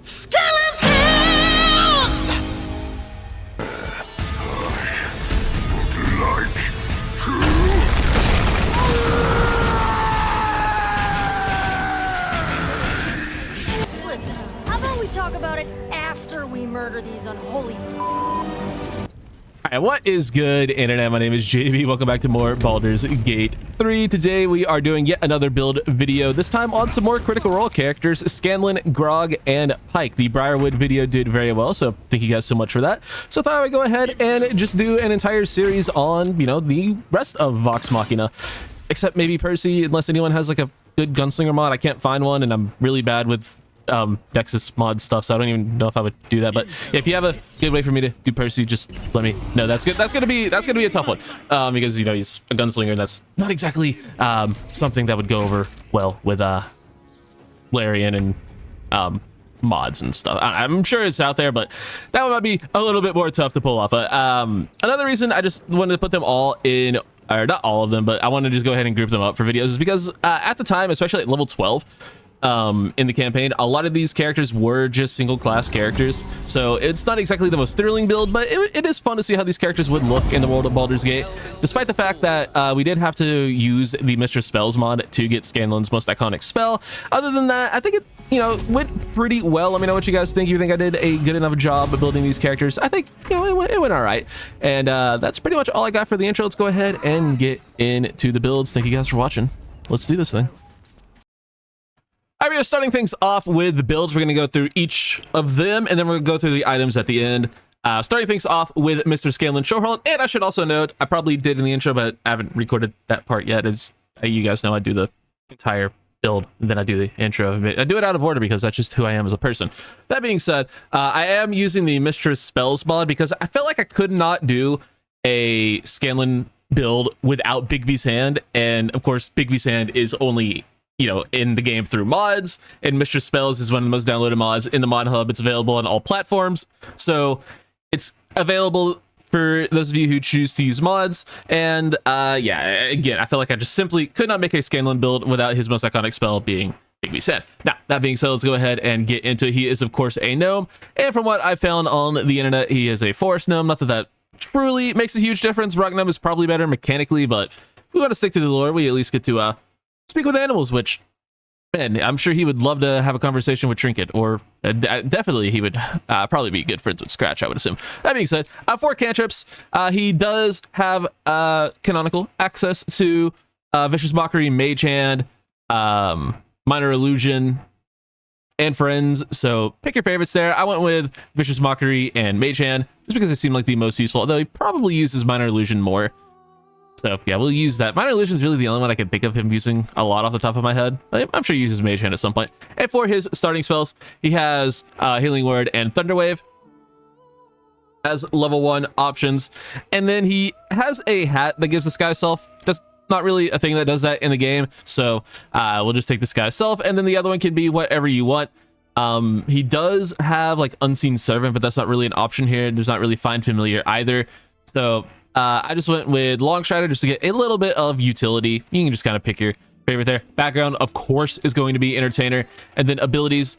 Scanlan's hand! Like to... Listen, how about we talk about it after we murder these unholy Alright, what is good, internet? My name is JB. Welcome back to more Baldur's Gate 3. Today we are doing yet another build video, this time on some more Critical Role characters, Scanlan, Grog, and Pike. The Briarwood video did very well, so thank you guys so much for that. So I thought I would go ahead and just do an entire series on, the rest of Vox Machina. Except maybe Percy, unless anyone has like a good gunslinger mod. I can't find one, and I'm really bad with Nexus mod stuff, so I don't even know if I would do that. But if you have a good way for me to do Percy, just let me know. That's good. That's gonna be a tough one, because he's a gunslinger, and that's not exactly something that would go over well with Larian and mods and stuff. I'm sure it's out there, but that one might be a little bit more tough to pull off. But another reason I just wanted to put them all in, or not all of them, but I wanted to just go ahead and group them up for videos, is because at the time, especially at level 12 in the campaign, a lot of these characters were just single class characters, so it's not exactly the most thrilling build, but it is fun to see how these characters would look in the world of Baldur's Gate, despite the fact that we did have to use the Mistress Spells mod to get Scanlan's most iconic spell. Other than that, I think it went pretty well. Let me know what you guys think. You think I did a good enough job of building these characters? I think it went all right, and that's pretty much all I got for the intro. Let's go ahead and get into the builds. Thank you guys for watching. Let's do this thing. All right, we are starting things off with the builds. We're going to go through each of them, and then we're going to go through the items at the end. Starting things off with Mr. Scanlan Shorthorn, and I should also note, I probably did in the intro, but I haven't recorded that part yet. As you guys know, I do the entire build, and then I do the intro. I do it out of order because that's just who I am as a person. That being said, I am using the Mistress Spells mod because I felt like I could not do a Scanlan build without Bigby's Hand, and of course, Bigby's Hand is only in the game through mods, and Mistress Spells is one of the most downloaded mods in the mod hub. It's available on all platforms, so it's available for those of you who choose to use mods. And yeah, again, I feel like I just simply could not make a Scanlan build without his most iconic spell being Bigby's Hand. Now, that being said, let's go ahead and get into it. He is, of course, a gnome, and from what I found on the internet, he is a forest gnome. Not that that truly makes a huge difference. Rock gnome is probably better mechanically, but if we want to stick to the lore, we at least get to speak with animals, which, man, I'm sure he would love to have a conversation with Trinket, or definitely he would probably be good friends with Scratch, I would assume. That being said, 4 cantrips. He does have canonical access to Vicious Mockery, Mage Hand, Minor Illusion, and Friends, so pick your favorites there. I went with Vicious Mockery and Mage Hand, just because they seem like the most useful, although he probably uses Minor Illusion more. So yeah, we'll use that. Minor Illusion is really the only one I can think of him using a lot off the top of my head. I'm sure he uses Mage Hand at some point. And for his starting spells, he has Healing Word and Thunderwave as level 1 options. And then he has a hat that gives the Sky Self. That's not really a thing that does that in the game, so we'll just take the Sky Self. And then the other one can be whatever you want. He does have like Unseen Servant, but that's not really an option here. There's not really Find Familiar either. So I just went with Longstrider just to get a little bit of utility. You can just kind of pick your favorite there. Background, of course, is going to be Entertainer. And then abilities.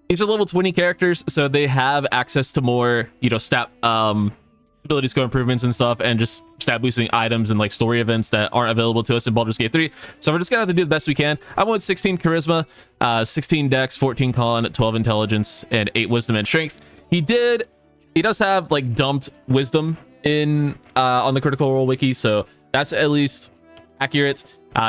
These are level 20 characters, so they have access to more, stat ability score improvements and stuff, and just stat boosting items and like story events that aren't available to us in Baldur's Gate 3. So we're just gonna have to do the best we can. I went with 16 Charisma, 16 Dex, 14 Con, 12 Intelligence, and 8 Wisdom and Strength. He does have like dumped Wisdom in on the Critical Role wiki, so that's at least accurate.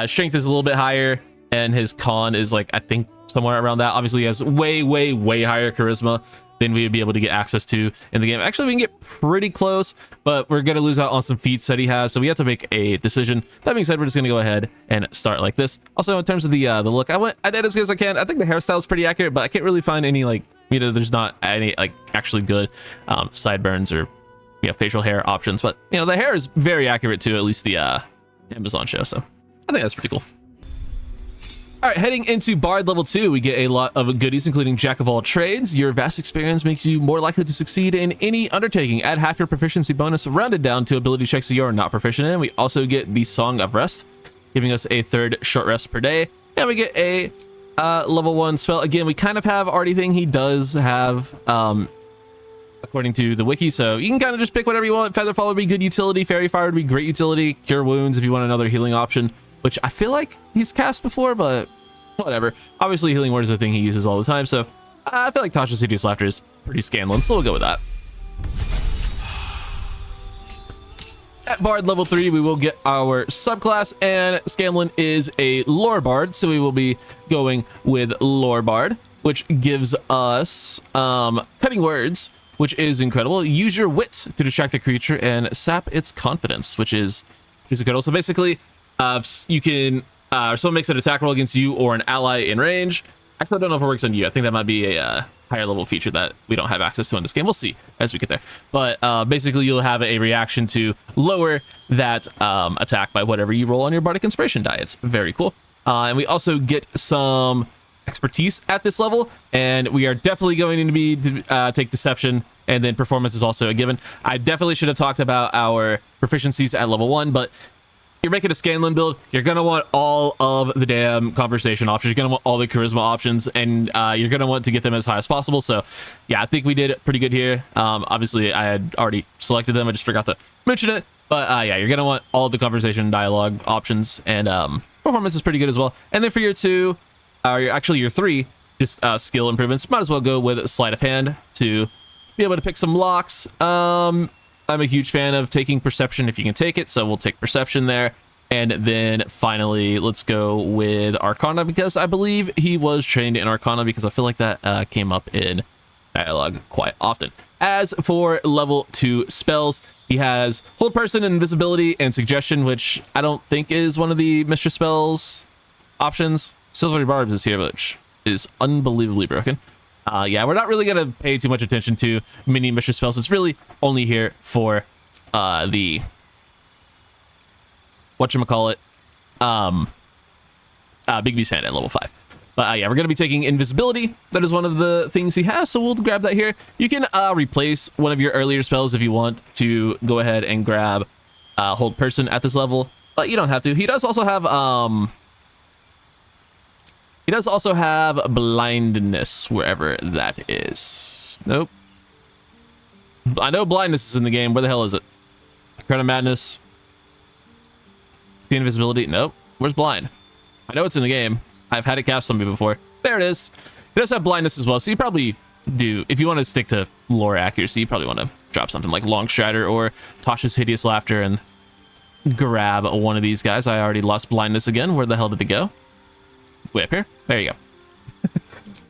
Strength is a little bit higher, and his Con is like, I think, somewhere around that. Obviously he has way higher charisma than we would be able to get access to in the game. Actually, we can get pretty close, but we're gonna lose out on some feats that he has, so we have to make a decision. That being said, we're just gonna go ahead and start like this. Also, in terms of the look, I did as good as I can. I think the hairstyle is pretty accurate, but I can't really find any like, there's not any like actually good sideburns or facial hair options, but the hair is very accurate to at least the Amazon show, so I think that's pretty cool. All right, heading into Bard level 2, we get a lot of goodies, including Jack of all trades. Your vast experience makes you more likely to succeed in any undertaking. Add half your proficiency bonus rounded down to ability checks that you're not proficient in. We also get the Song of Rest, giving us a 3rd short rest per day, and we get a level 1 spell. Again, we kind of have already thing he does have, according to the wiki, so you can kind of just pick whatever you want. Featherfall would be good utility, Fairy Fire would be great utility, Cure Wounds if you want another healing option, which I feel like he's cast before, but whatever. Obviously, Healing Word is a thing he uses all the time, so I feel like Tasha's Hideous Laughter is pretty Scanlan, so we'll go with that. At Bard level 3, we will get our subclass, and Scanlan is a Lore Bard, so we will be going with Lore Bard, which gives us Cutting Words, which is incredible. Use your wit to distract the creature and sap its confidence, which is incredible. So basically, you can, someone makes an attack roll against you or an ally in range. Actually, I don't know if it works on you. I think that might be a higher level feature that we don't have access to in this game. We'll see as we get there. But basically, you'll have a reaction to lower that attack by whatever you roll on your Bardic Inspiration die. It's very cool. And we also get some expertise at this level, and we are definitely going to be take Deception, and then Performance is also a given. I definitely should have talked about our proficiencies at level 1, but you're making a Scanlan build, you're going to want all of the damn conversation options. You're going to want all the charisma options, and you're going to want to get them as high as possible. So yeah, I think we did pretty good here. Obviously, I had already selected them. I just forgot to mention it. But yeah, you're going to want all of the conversation dialogue options, and Performance is pretty good as well. And then for your 2, actually your 3, just skill improvements, might as well go with Sleight of Hand to be able to pick some locks. I'm a huge fan of taking Perception if you can take it, so we'll take Perception there. And then finally, let's go with Arcana, because I believe he was trained in Arcana, because I feel like that came up in dialogue quite often. As for level 2 spells, he has Hold Person, Invisibility, and Suggestion, which I don't think is one of the Mistress spells options. Silvery Barbs is here, which is unbelievably broken. Yeah, we're not really going to pay too much attention to mini Mistress spells. It's really only here for the whatchamacallit, Big Beast Hand at level 5. But yeah, we're going to be taking Invisibility. That is one of the things he has, so we'll grab that here. You can replace one of your earlier spells if you want to go ahead and grab Hold Person at this level, but you don't have to. He does also have Blindness, wherever that is. Nope. I know Blindness is in the game. Where the hell is it? Crown of Madness. See Invisibility? Nope. Where's Blind? I know it's in the game. I've had it cast on me before. There it is. It does have Blindness as well, so you probably do. If you want to stick to lore accuracy, you probably want to drop something like Longstrider or Tasha's Hideous Laughter and grab one of these guys. I already lost Blindness again. Where the hell did it go? Way up here. There you go.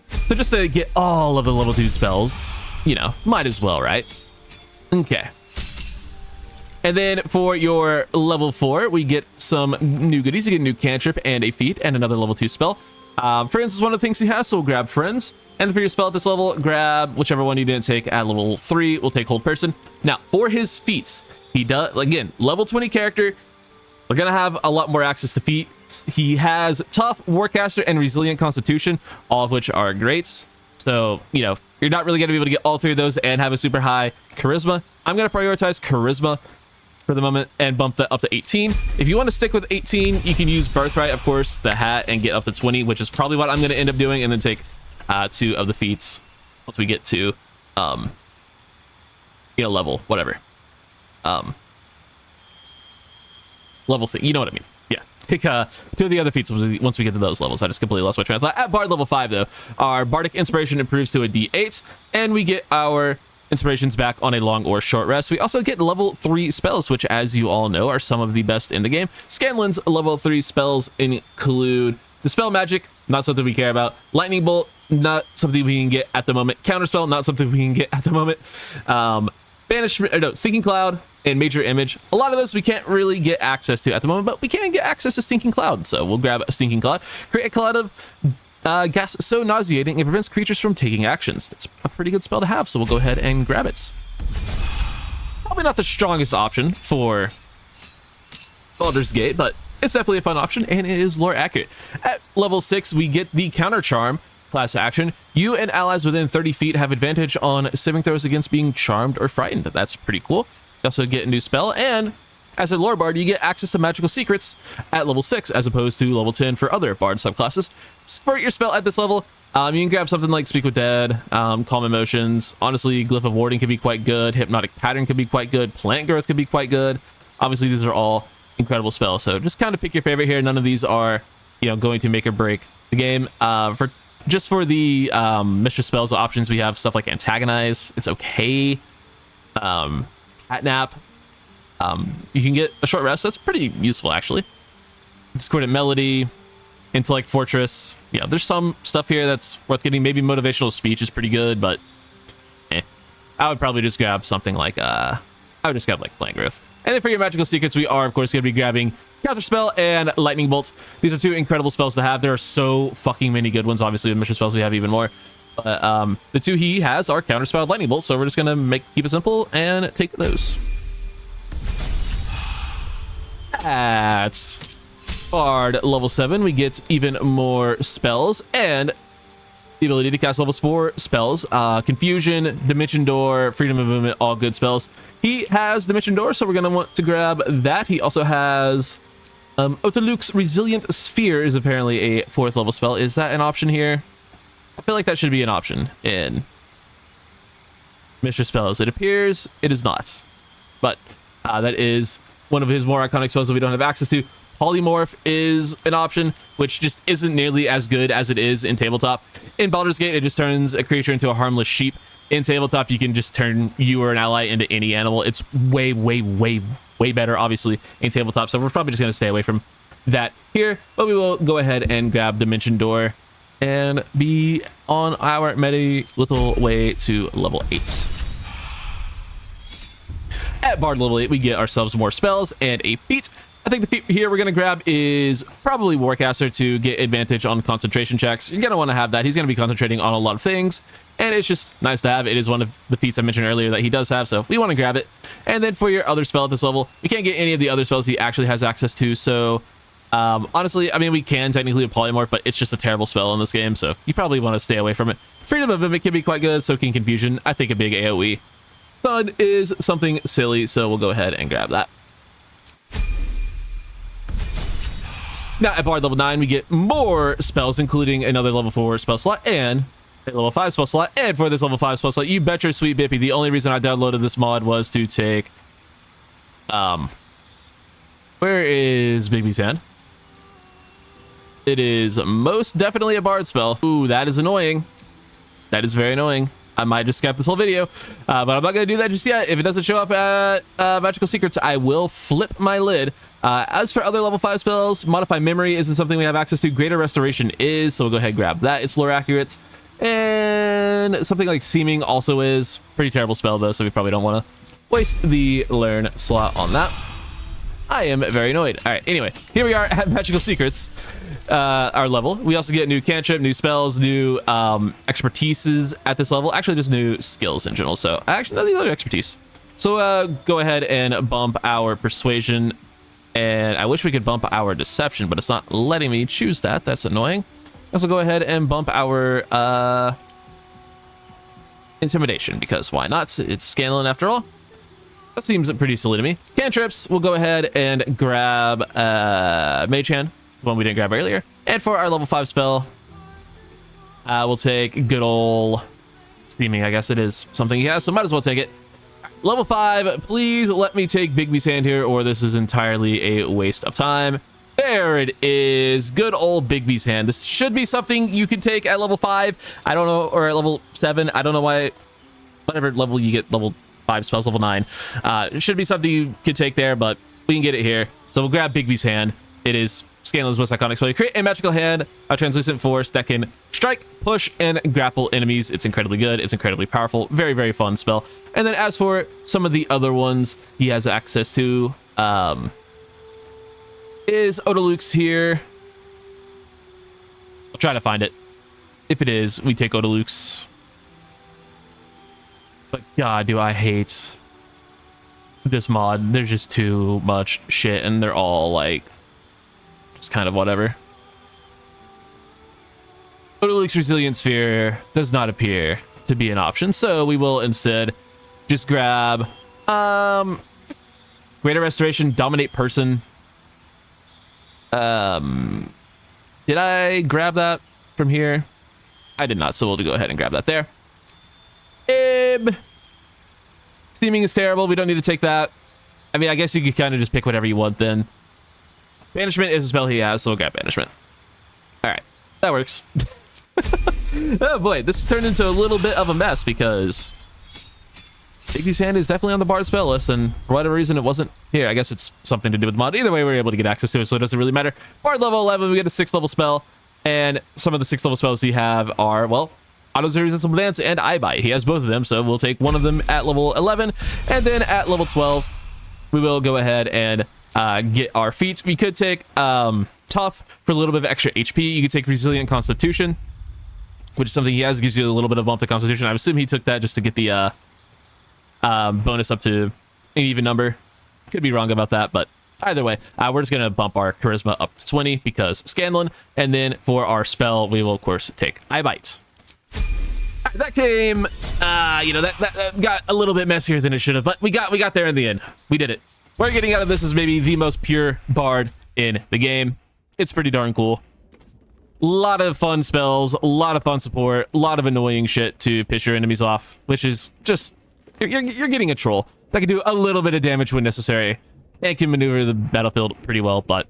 So just to get all of the level 2 spells, you know, might as well, right? Okay. And then for your level 4, we get some new goodies. You get a new cantrip and a feat and another level 2 spell. Friends is one of the things he has, so we'll grab Friends. And for your spell at this level, grab whichever one you didn't take at level 3. We'll take Hold Person. Now, for his feats, he does, again, level 20 character. We're going to have a lot more access to feats. He has Tough, Warcaster, and Resilient Constitution, all of which are greats. So, you know, you're not really going to be able to get all 3 of those and have a super high Charisma. I'm going to prioritize Charisma for the moment and bump that up to 18. If you want to stick with 18, you can use Birthright, of course, the hat, and get up to 20, which is probably what I'm going to end up doing, and then take 2 of the feats once we get to, you know, level, whatever. Level thing, you know what I mean. Yeah, take 2 of the other feats once we get to those levels. I just completely lost my train of thought. At Bard level 5, though, our Bardic Inspiration improves to a D8, and we get our inspirations back on a long or short rest. We also get level 3 spells, which, as you all know, are some of the best in the game. Scanlan's level 3 spells include Dispel Magic, not something we care about. Lightning Bolt, not something we can get at the moment. Counterspell, not something we can get at the moment. Banishment, or no, Stinking Cloud, and Major Image. A lot of those we can't really get access to at the moment, but we can get access to Stinking Cloud, so we'll grab a Stinking Cloud. Create a cloud of gas so nauseating it prevents creatures from taking actions. It's a pretty good spell to have, so we'll go ahead and grab it. Probably not the strongest option for Baldur's Gate, but it's definitely a fun option, and it is lore accurate. At level 6, we get the Counter Charm class action. You and allies within 30 feet have advantage on saving throws against being charmed or frightened. That's pretty cool. You also get a new spell, and As a lore bard, you get access to magical secrets at level 6 as opposed to level 10 for other bard subclasses. For your spell at this level, you can grab something like Speak with Dead, Calm Emotions. Honestly, Glyph of Warding can be quite good. Hypnotic Pattern can be quite good. Plant Growth can be quite good. Obviously, these are all incredible spells, so just kind of pick your favorite here. None of these are, going to make or break the game. For the Mistress spells options, we have stuff like Antagonize. It's okay. Catnap. You can get a short rest. That's pretty useful, actually. Discordant Melody, Intellect Fortress. Yeah, there's some stuff here that's worth getting. Maybe Motivational Speech is pretty good, but I would probably just grab something like Plant Growth. And then for your magical secrets, we are of course going to be grabbing Counterspell and Lightning Bolt. These are two incredible spells to have. There are so fucking many good ones. Obviously, with Mission spells, we have even more. But the two he has are Counterspell and Lightning Bolt, so we're just going to keep it simple and take those. At Bard level 7, we get even more spells and the ability to cast level 4 spells. Confusion, Dimension Door, Freedom of Movement, all good spells. He has Dimension Door, so we're going to want to grab that. He also has Otoluk's Resilient Sphere is apparently a 4th level spell. Is that an option here? I feel like that should be an option in Mistress spells. It appears it is not, but that is one of his more iconic spells that we don't have access to. Polymorph is an option, which just isn't nearly as good as it is in tabletop. In Baldur's Gate, it just turns a creature into a harmless sheep. In tabletop, you can just turn you or an ally into any animal. It's way, way, way, way better, obviously, in tabletop. So we're probably just going to stay away from that here. But we will go ahead and grab Dimension Door and be on our merry little way to level 8. At Bard level 8, we get ourselves more spells and a feat. I think the feat here we're going to grab is probably Warcaster to get advantage on concentration checks. You're going to want to have that. He's going to be concentrating on a lot of things, and it's just nice to have. It is one of the feats I mentioned earlier that he does have, so we want to grab it. And then for your other spell at this level, we can't get any of the other spells he actually has access to, so honestly, I mean, we can technically polymorph, but it's just a terrible spell in this game, so you probably want to stay away from it. Freedom of Movement can be quite good, so can Confusion. I think a big AoE. Stun is something silly, so we'll go ahead and grab that. Now at Bard level 9, we get more spells, including another level 4 spell slot and a level 5 spell slot. And for this level 5 spell slot, you bet your sweet bippy, the only reason I downloaded this mod was to take... where is Bigby's Hand? It is most definitely a Bard spell. Ooh, that is annoying. That is very annoying. I might just skip this whole video, but I'm not going to do that just yet. If it doesn't show up at Magical Secrets, I will flip my lid. As for other level 5 spells, Modify Memory isn't something we have access to. Greater Restoration is, so we'll go ahead and grab that. It's lore accurate. And something like Seeming also is. Pretty terrible spell, though, so we probably don't want to waste the learn slot on that. I am very annoyed. All right, anyway, here we are at Magical Secrets, our level. We also get new cantrip, new spells, new expertises at this level. Actually, just new skills in general. So actually, no, these are expertise. So go ahead and bump our Persuasion. And I wish we could bump our Deception, but it's not letting me choose that. That's annoying. Also go ahead and bump our Intimidation, because why not? It's Scanlan after all. That seems pretty silly to me. Cantrips, we'll go ahead and grab Mage Hand. It's the one we didn't grab earlier. And for our level 5 spell, we'll take good old Steaming. I guess it is something he has, so might as well take it. Level 5, please let me take Bigby's Hand here, or this is entirely a waste of time. There it is. Good old Bigby's Hand. This should be something you could take at level 5. I don't know, or at level 7. I don't know why. Whatever level you get, level 5 spells, level 9. It should be something you could take there, but we can get it here. So we'll grab Bigby's Hand. It is Scanlan's most iconic spell. You create a magical hand, a translucent force that can strike, push, and grapple enemies. It's incredibly good. It's incredibly powerful. Very, very fun spell. And then as for some of the other ones he has access to, is Otoluk's here. I'll try to find it. If it is, we take Otoluk's. But God, do I hate this mod. There's just too much shit, and they're all like just kind of whatever. Otoluk's Resilient Sphere does not appear to be an option, so we will instead just grab Greater Restoration, Dominate Person. Did I grab that from here? I did not, so we'll go ahead and grab that there. Steaming is terrible. We don't need to take that. I mean, I guess you could kind of just pick whatever you want then. Banishment is a spell he has, so we'll grab Banishment. All right, that works. Oh boy, this turned into a little bit of a mess because Iggy's Hand is definitely on the Bard spell list, and for whatever reason it wasn't here. I guess it's something to do with mod. Either way, we were able to get access to it, so it doesn't really matter. Bard level 11, we get a 6th level spell, and some of the 6th level spells he have are, well, Auto Zero Resistance Dance and Eye Bite. He has both of them, so we'll take one of them at level 11, and then at level 12, we will go ahead and get our feats. We could take Tough for a little bit of extra HP. You could take Resilient Constitution, which is something he has. It gives you a little bit of bump to Constitution. I assume he took that just to get the bonus up to an even number. Could be wrong about that, but either way, we're just going to bump our Charisma up to 20 because Scanlan. And then for our spell, we will, of course, take Eye Bite. That game, you know, that got a little bit messier than it should have, but we got there in the end. We did it. What we're getting out of this is maybe the most pure Bard in the game. It's pretty darn cool. A lot of fun spells, a lot of fun support, a lot of annoying shit to piss your enemies off, which is just, you're getting a troll that can do a little bit of damage when necessary and can maneuver the battlefield pretty well, but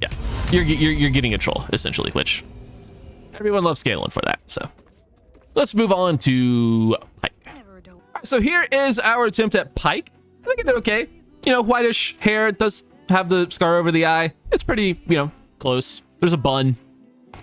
yeah, you're getting a troll essentially, which everyone loves Scanlan for that. So let's move on to Pike. Right, so here is our attempt at Pike. I think it did okay. You know, whitish hair, it does have the scar over the eye. It's pretty, you know, close. There's a bun.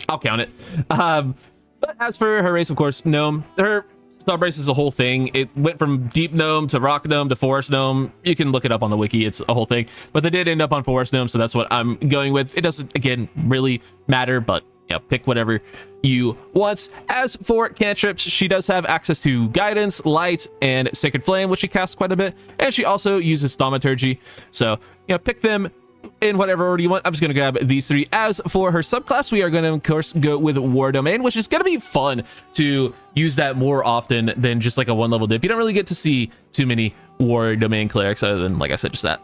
I'll count it. But as for her race, of course, gnome. Her sub race is a whole thing. It went from deep gnome to rock gnome to forest gnome. You can look it up on the wiki. It's a whole thing. But they did end up on forest gnome, so that's what I'm going with. It doesn't, again, really matter, but yeah, pick whatever you want. As for cantrips, she does have access to Guidance, Light, and Sacred Flame, which she casts quite a bit. And she also uses Thaumaturgy. So, you know, pick them in whatever order you want. I'm just going to grab these three. As for her subclass, we are going to, of course, go with War Domain, which is going to be fun to use that more often than just like a one-level dip. You don't really get to see too many War Domain clerics other than, like I said, just that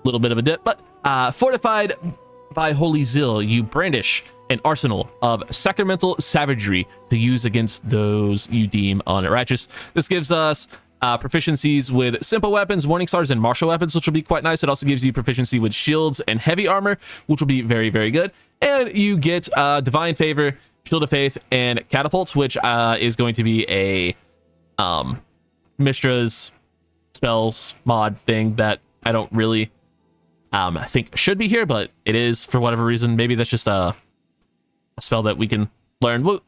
little bit of a dip. But fortified by Holy Zeal, you brandish an arsenal of sacramental savagery to use against those you deem unrighteous. This gives us proficiencies with simple weapons, warning stars, and martial weapons, which will be quite nice. It also gives you proficiency with shields and heavy armor, which will be very, very good. And you get divine favor, shield of faith, and catapults, which is going to be a Mistra's spells mod thing that I don't really think should be here, but it is for whatever reason. Maybe that's just a spell that we can learn. Well,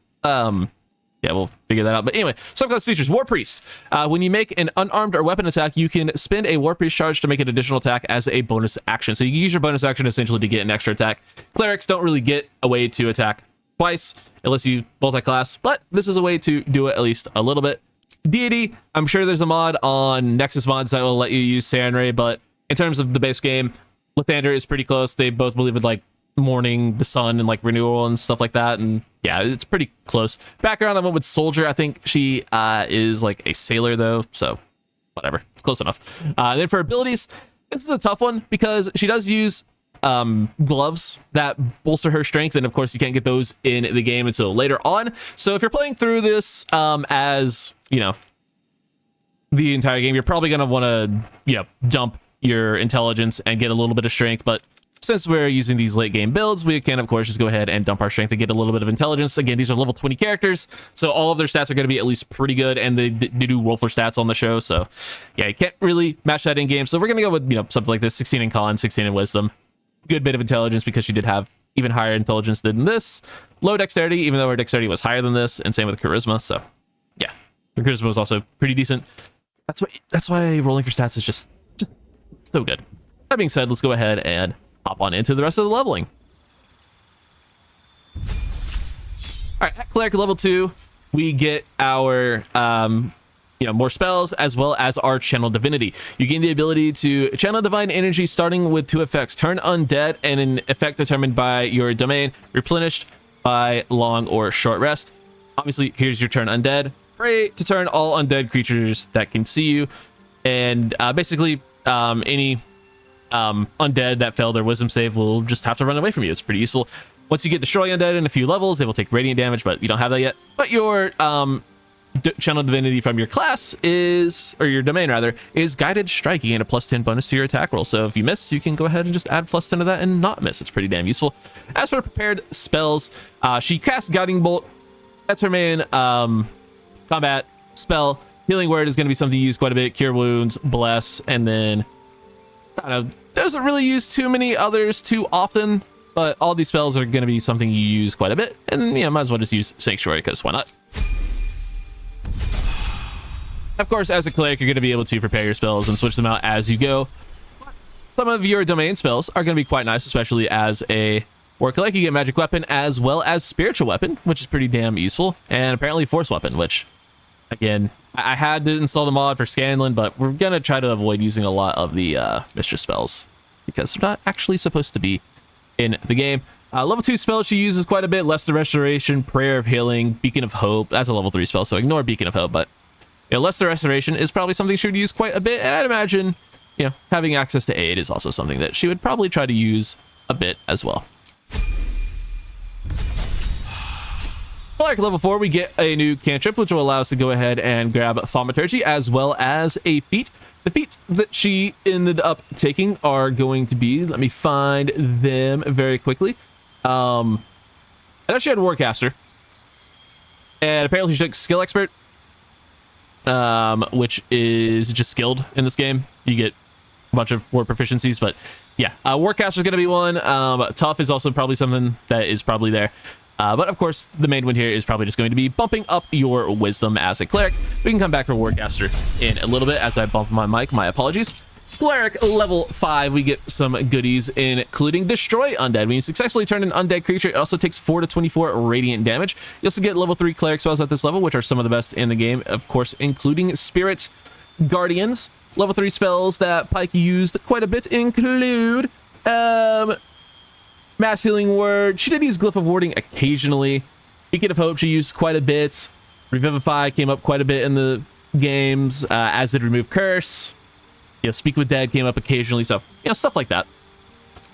yeah, we'll figure that out. But anyway, subclass features. War Priest. When you make an unarmed or weapon attack, you can spend a War Priest charge to make an additional attack as a bonus action. So you can use your bonus action essentially to get an extra attack. Clerics don't really get a way to attack twice unless you multi-class, but this is a way to do it at least a little bit. Deity. I'm sure there's a mod on Nexus mods that will let you use Saren Ray, but in terms of the base game, Lathander is pretty close. They both believe in like morning, the sun, and like renewal and stuff like that, and yeah, it's pretty close. Background, I went with Soldier. I think she is like a sailor though, so whatever, it's close enough. Then for abilities, this is a tough one because she does use gloves that bolster her strength, and of course you can't get those in the game until later on. So if you're playing through this as, you know, the entire game, you're probably gonna want to, you know, dump your intelligence and get a little bit of strength, but since we're using these late game builds, we can of course just go ahead and dump our strength to get a little bit of intelligence. Again, these are level 20 characters, so all of their stats are going to be at least pretty good, and they do roll for stats on the show, so yeah, you can't really match that in game. So we're gonna go with, you know, something like this: 16 in con, 16 in wisdom, good bit of intelligence because she did have even higher intelligence than this. Low dexterity, even though her dexterity was higher than this, and same with charisma. So yeah, her charisma was also pretty decent. That's why rolling for stats is just so good. That being said, let's go ahead and hop on into the rest of the leveling. All right, at cleric level 2, we get our you know, more spells as well as our channel divinity. You gain the ability to channel divine energy starting with 2 effects: turn undead and an effect determined by your domain, replenished by long or short rest. Obviously, here's your turn undead. Pray to turn all undead creatures that can see you, and basically any undead that failed their wisdom save will just have to run away from you. It's pretty useful. Once you get destroy undead in a few levels, they will take radiant damage, but you don't have that yet. But your channel divinity from your class is, or your domain rather, is guided strike. You gain a +10 bonus to your attack roll. So if you miss, you can go ahead and just add +10 to that and not miss. It's pretty damn useful. As for prepared spells, she casts Guiding Bolt. That's her main combat spell. Healing Word is going to be something you use quite a bit. Cure Wounds, Bless, and then I don't know, doesn't really use too many others too often, but all these spells are going to be something you use quite a bit. And yeah, might as well just use Sanctuary, because why not? Of course, as a cleric, you're going to be able to prepare your spells and switch them out as you go. Some of your domain spells are going to be quite nice, especially as a war cleric. You get Magic Weapon as well as Spiritual Weapon, which is pretty damn useful, and apparently Force Weapon, which, again, I had to install the mod for Scanlan, but we're going to try to avoid using a lot of the Mistress spells because they're not actually supposed to be in the game. Level 2 spells she uses quite a bit. Lesser Restoration, Prayer of Healing, Beacon of Hope. That's a level 3 spell, so ignore Beacon of Hope, but Lesser Restoration is probably something she would use quite a bit, and I'd imagine, having access to aid is also something that she would probably try to use a bit as well. Cleric level 4, we get a new cantrip, which will allow us to go ahead and grab Thaumaturgy as well as a feat. The feats that she ended up taking are going to be, let me find them very quickly. I know she had Warcaster, and apparently she took Skill Expert, which is just skilled in this game. You get a bunch of war proficiencies, but yeah, Warcaster is going to be one. Tough is also probably something that is probably there. But of course, the main one here is probably just going to be bumping up your wisdom as a cleric. We can come back for Warcaster in a little bit as I bump my mic. My apologies. Cleric level 5, we get some goodies, including Destroy Undead. When you successfully turn an undead creature, it also takes 4 to 24 radiant damage. You also get level 3 cleric spells at this level, which are some of the best in the game, of course, including Spirit Guardians. Level 3 spells that Pike used quite a bit include Mass Healing Word. She did use Glyph of Warding occasionally. Beacon of Hope she used quite a bit. Revivify came up quite a bit in the games, as did Remove Curse. Speak with Dead came up occasionally, so stuff like that.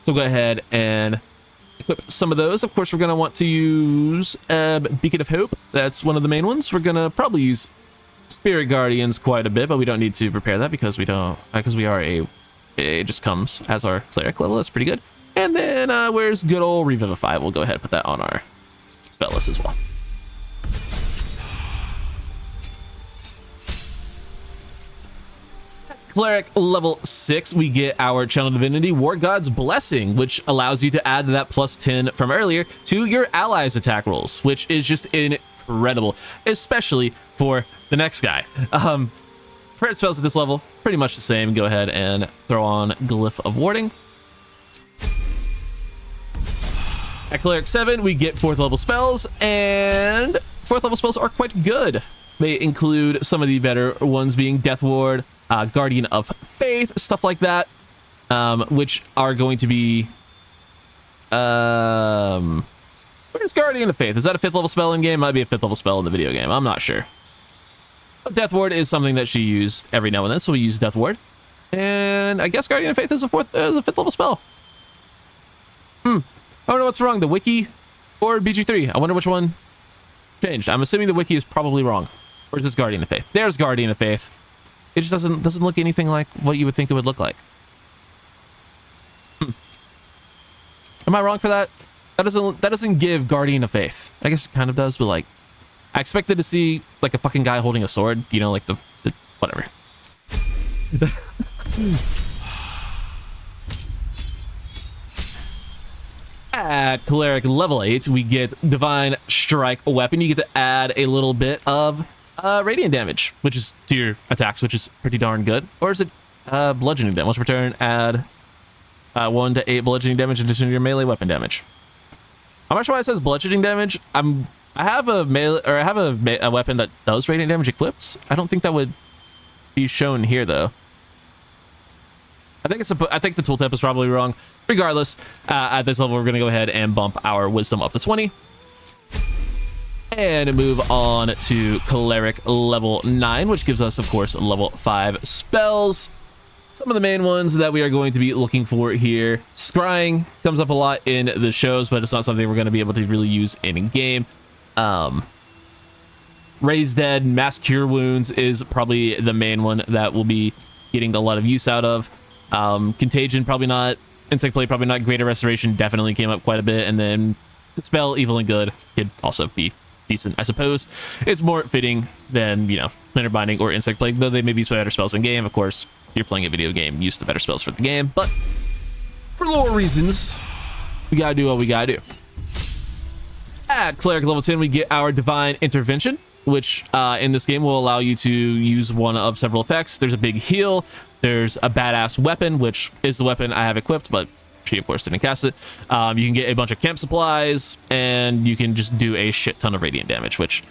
So go ahead and equip some of those. Of course, we're going to want to use Beacon of Hope. That's one of the main ones. We're going to probably use Spirit Guardians quite a bit, but we don't need to prepare that because we don't, because we are it just comes as our cleric level. That's pretty good. And then where's good old Revivify? We'll go ahead and put that on our spell list as well. Cleric level 6, we get our Channel Divinity War God's Blessing, which allows you to add that +10 from earlier to your allies' attack rolls, which is just incredible, especially for the next guy. Prayer spells at this level, pretty much the same. Go ahead and throw on Glyph of Warding. At Cleric 7, we get 4th level spells, and 4th level spells are quite good. They include some of the better ones being Death Ward, Guardian of Faith, stuff like that, which are going to be where's Guardian of Faith? Is that a 5th level spell in game? Might be a 5th level spell in the video game, I'm not sure. But Death Ward is something that she used every now and then, so we use Death Ward, and I guess Guardian of Faith is a 5th level spell. I don't know what's wrong, the wiki or BG3. I wonder which one changed. I'm assuming the wiki is probably wrong. Or is this Guardian of Faith? There's Guardian of Faith. It just doesn't look anything like what you would think it would look like. Am I wrong for that? That doesn't give Guardian of Faith. I guess it kind of does, but like, I expected to see like a fucking guy holding a sword. Like the whatever. At Cleric level 8, we get Divine Strike Weapon. You get to add a little bit of radiant damage, which is to your attacks, which is pretty darn good. Or is it bludgeoning damage? Once per turn, add 1 to 8 bludgeoning damage in addition to your melee weapon damage. I'm not sure why it says bludgeoning damage. I have a weapon that does radiant damage equipped. I don't think that would be shown here though. I think the tooltip is probably wrong. Regardless, at this level, we're going to go ahead and bump our wisdom up to 20. And move on to Cleric level 9, which gives us, of course, level 5 spells. some of the main ones that we are going to be looking for here. Scrying comes up a lot in the shows, but it's not something we're going to be able to really use in game. Raise Dead, Mass Cure Wounds is probably the main one that will be getting a lot of use out of. Contagion, probably not. Insect Plague, probably not. Greater Restoration definitely came up quite a bit. And then Dispel, Evil and Good could also be decent, I suppose. It's more fitting than, you know, Planner Binding or Insect Plague, though they may be better spells in game. Of course, you're playing a video game, use the better spells for the game. But for lore reasons, we gotta do what we gotta do. At Cleric level 10, we get our Divine Intervention, which in this game will allow you to use one of several effects. There's a big heal. There's a badass weapon, which is the weapon I have equipped, but she, of course, didn't cast it. You can get a bunch of camp supplies, and you can just do a shit ton of radiant damage, which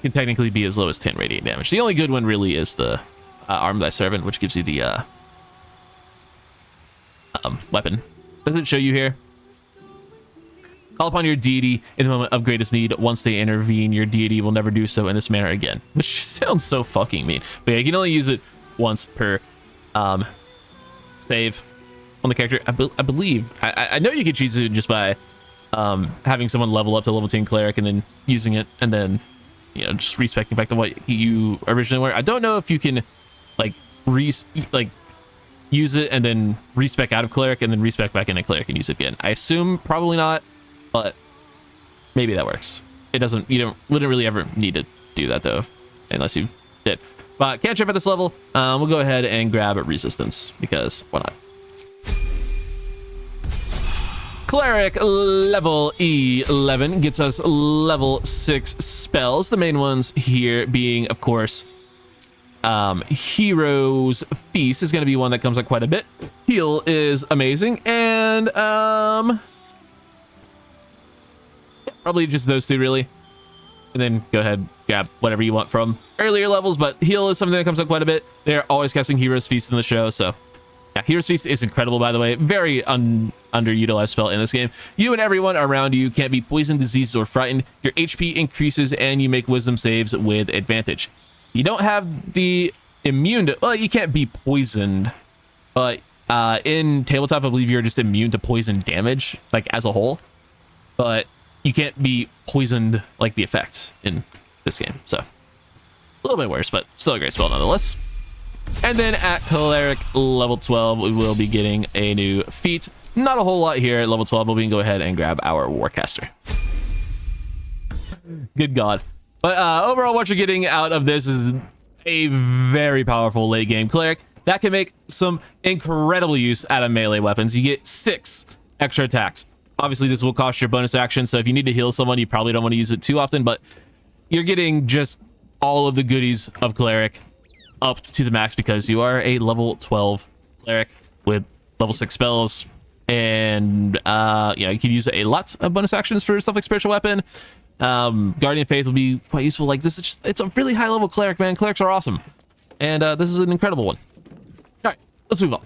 can technically be as low as 10 radiant damage. The only good one really is the Arm Thy Servant, which gives you the weapon. Does it show you here? Call upon your deity in the moment of greatest need. Once they intervene, your deity will never do so in this manner again. Which sounds so fucking mean. But yeah, you can only use it once per save on the character. I believe. I know you could choose it just by having someone level up to level 10 cleric and then using it and then, you know, just respecting back to what you originally were. I don't know if you can like use it and then respec out of cleric and then respec back into cleric and use it again. I assume probably not. But maybe that works. It doesn't, wouldn't really ever need to do that though, unless you did. But cantrip at this level, we'll go ahead and grab resistance because why not? Cleric level 11 gets us level 6 spells. The main ones here being, of course, Hero's Feast is going to be one that comes up quite a bit. Heal is amazing, and probably just those two, really. And then go ahead, grab whatever you want from earlier levels, but heal is something that comes up quite a bit. They're always casting Hero's Feast in the show, so yeah, Hero's Feast is incredible, by the way. Very underutilized spell in this game. You and everyone around you can't be poisoned, diseased, or frightened. Your HP increases, and you make wisdom saves with advantage. You don't have the immune to... Well, you can't be poisoned, but in tabletop, I believe you're just immune to poison damage, like, as a whole. But you can't be poisoned like the effects in this game. So a little bit worse, but still a great spell nonetheless. And then at Cleric level 12, we will be getting a new feat. Not a whole lot here at level 12, but we can go ahead and grab our Warcaster. Good God. But overall, what you're getting out of this is a very powerful late game Cleric that can make some incredible use out of melee weapons. You get 6 extra attacks. Obviously, this will cost your bonus action, so if you need to heal someone, you probably don't want to use it too often, but you're getting just all of the goodies of Cleric up to the max because you are a level 12 Cleric with level 6 spells, and yeah, you can use a lot of bonus actions for stuff like Spiritual Weapon. Guardian Faith will be quite useful. Like, this is just, it's a really high-level Cleric, man. Clerics are awesome, and this is an incredible one. All right, let's move on.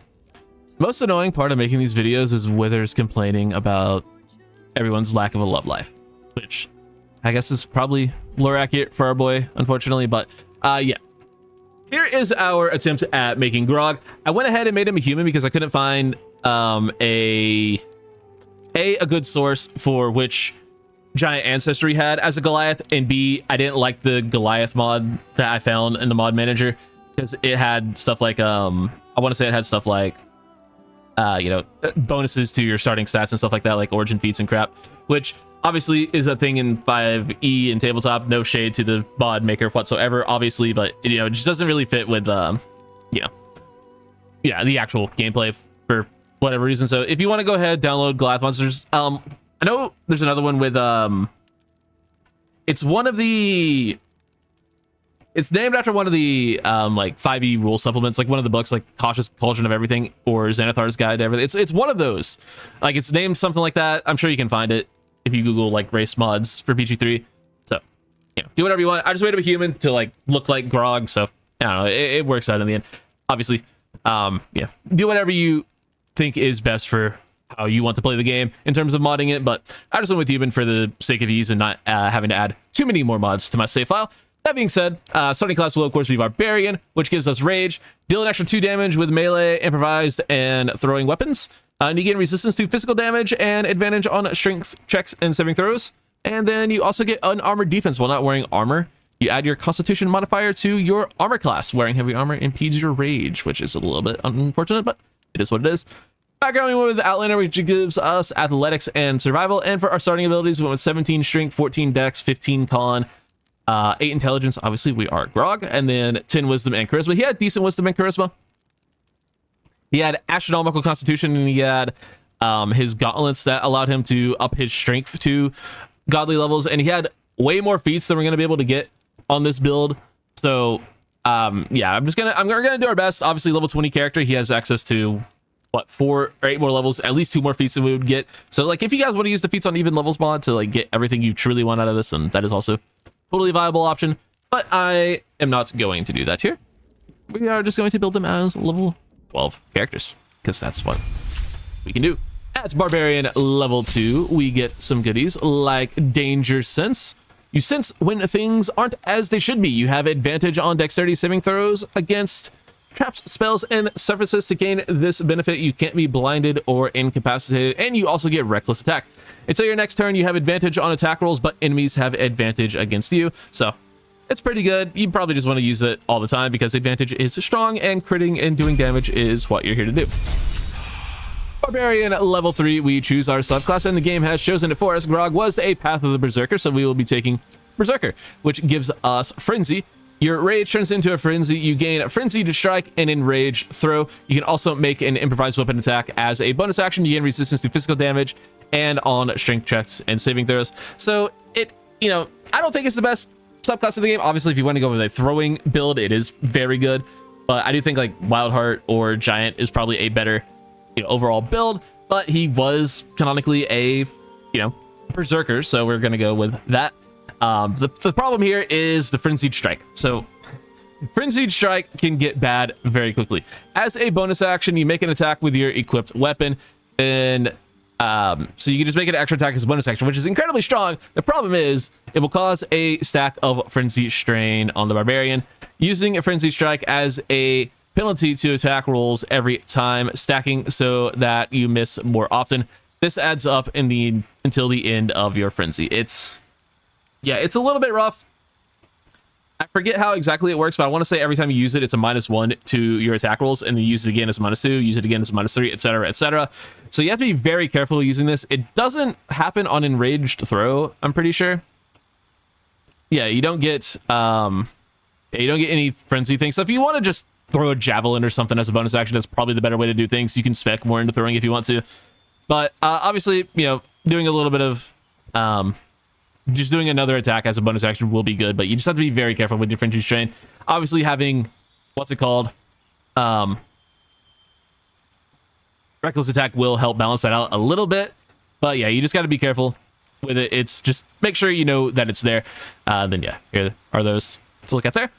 Most annoying part of making these videos is Withers complaining about everyone's lack of a love life, which I guess is probably lore accurate for our boy, unfortunately, but yeah. Here is our attempt at making Grog. I went ahead and made him a human because I couldn't find a good source for which giant ancestry he had as a Goliath, and B, I didn't like the Goliath mod that I found in the mod manager because it had stuff like I want to say it had stuff like you know, bonuses to your starting stats and stuff like that, like origin feats and crap, which obviously is a thing in 5e and tabletop. No shade to the mod maker whatsoever, obviously, but you know, it just doesn't really fit with you know, yeah, the actual gameplay for whatever reason. So if you want to go ahead, download Goliath Monsters. I know there's another one with it's one of the... It's named after one of the like 5e rule supplements, like one of the books, like Tasha's Cauldron of Everything or Xanathar's Guide to Everything. It's one of those. Like, it's named something like that. I'm sure you can find it if you Google like race mods for PG3. So, you know, do whatever you want. I just made him a human to like look like Grog, so I don't know. It works out in the end. Obviously, yeah, do whatever you think is best for how you want to play the game in terms of modding it. But I just went with human for the sake of ease and not having to add too many more mods to my save file. That being said, starting class will of course be Barbarian, which gives us Rage, deal an extra 2 damage with melee, improvised, and throwing weapons. And you gain resistance to physical damage and advantage on strength checks and saving throws. And then you also get unarmored defense while not wearing armor. You add your Constitution modifier to your armor class. Wearing heavy armor impedes your Rage, which is a little bit unfortunate, but it is what it is. Background, we went with Outlander, which gives us athletics and survival. And for our starting abilities, we went with 17 strength, 14 dex, 15 con, 8 intelligence. Obviously, we are Grog. And then 10 wisdom and charisma. He had decent wisdom and charisma. He had astronomical constitution, and he had his gauntlets that allowed him to up his strength to godly levels. And he had way more feats than we're going to be able to get on this build. So, yeah, I'm gonna do our best. Obviously, level 20 character, he has access to what, 4 or 8 more levels, at least 2 more feats than we would get. So like, if you guys want to use the feats on even levels mod to like get everything you truly want out of this, then that is also totally viable option. But I am not going to do that here. We are just going to build them as level 12 characters, because that's what we can do. At Barbarian level 2, we get some goodies like Danger Sense. You sense when things aren't as they should be. You have advantage on dexterity saving throws against traps, spells, and surfaces. To gain this benefit, you can't be blinded or incapacitated, and you also get reckless attack. Until your next turn, you have advantage on attack rolls, but enemies have advantage against you. So it's pretty good. You probably just want to use it all the time because advantage is strong, and critting and doing damage is what you're here to do. Barbarian level 3, we choose our subclass, and the game has chosen it for us. Grog was a Path of the Berserker, so we will be taking Berserker, which gives us Frenzy. Your Rage turns into a Frenzy. You gain Frenzy to strike and Enrage throw. You can also make an improvised weapon attack as a bonus action. You gain resistance to physical damage and on strength checks and saving throws. So it, you know, I don't think it's the best subclass of the game. Obviously, if you want to go with a throwing build, it is very good. But I do think like Wildheart or Giant is probably a better, you know, overall build. But he was canonically a, you know, Berserker, so we're gonna go with that. The problem here is the Frenzied Strike. So Frenzied Strike can get bad very quickly. As a bonus action, you make an attack with your equipped weapon, and so you can just make an extra attack as a bonus action, which is incredibly strong. The problem is it will cause a stack of Frenzy Strain on the Barbarian. Using a Frenzied Strike as a penalty to attack rolls every time, stacking so that you miss more often. This adds up until the end of your frenzy. It's a little bit rough. I forget how exactly it works, but I want to say every time you use it, it's a -1 to your attack rolls, and then use it again as a -2, use it again as a -3, etc., etc. So you have to be very careful using this. It doesn't happen on enraged throw, I'm pretty sure. Yeah, you don't get any frenzy things. So if you want to just throw a javelin or something as a bonus action, that's probably the better way to do things. You can spec more into throwing if you want to. But obviously, you know, doing a little bit of just doing another attack as a bonus action will be good, but you just have to be very careful with your Frenzy Strain. Obviously, having reckless attack will help balance that out a little bit. But yeah, you just got to be careful with it. It's just make sure you know that it's there. Then yeah, here are those to look at there.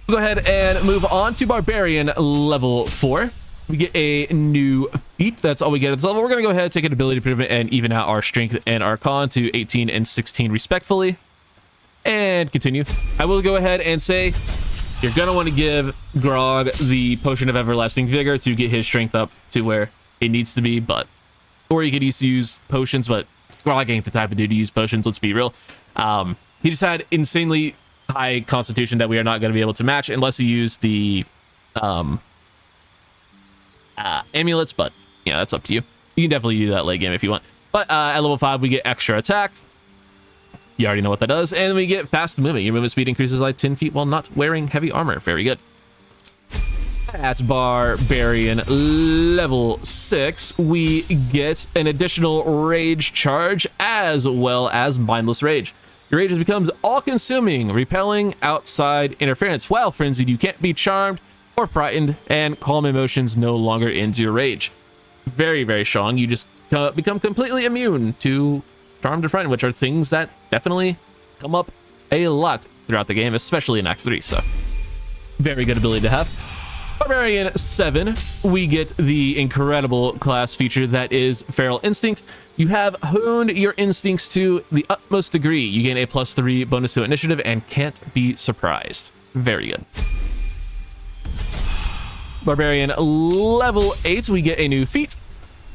We'll go ahead and move on to Barbarian level 4. We get a new feat. That's all we get at this level. We're going to go ahead, take an ability improvement, and even out our strength and our con to 18 and 16 respectfully. And continue. I will go ahead and say you're going to want to give Grog the Potion of Everlasting Vigor to get his strength up to where it needs to be. Or you could use potions, but Grog ain't the type of dude to use potions, let's be real. He just had insanely high constitution that we are not going to be able to match unless you use the amulets, but yeah, that's up to you. You can definitely do that late game if you want. But at level 5, we get extra attack. You already know what that does. And we get fast movement. Your movement speed increases by 10 feet while not wearing heavy armor. Very good. At Barbarian level 6, we get an additional Rage charge as well as Mindless Rage. Your rage becomes all-consuming, repelling outside interference. While frenzied, you can't be charmed or frightened, and calm emotions no longer ends your rage. Very, very strong. You just become completely immune to charmed or frightened, which are things that definitely come up a lot throughout the game, especially in Act 3. So, very good ability to have. Barbarian 7, we get the incredible class feature that is Feral Instinct. You have honed your instincts to the utmost degree. You gain a +3 bonus to initiative and can't be surprised. Very good. Barbarian level 8, we get a new feat.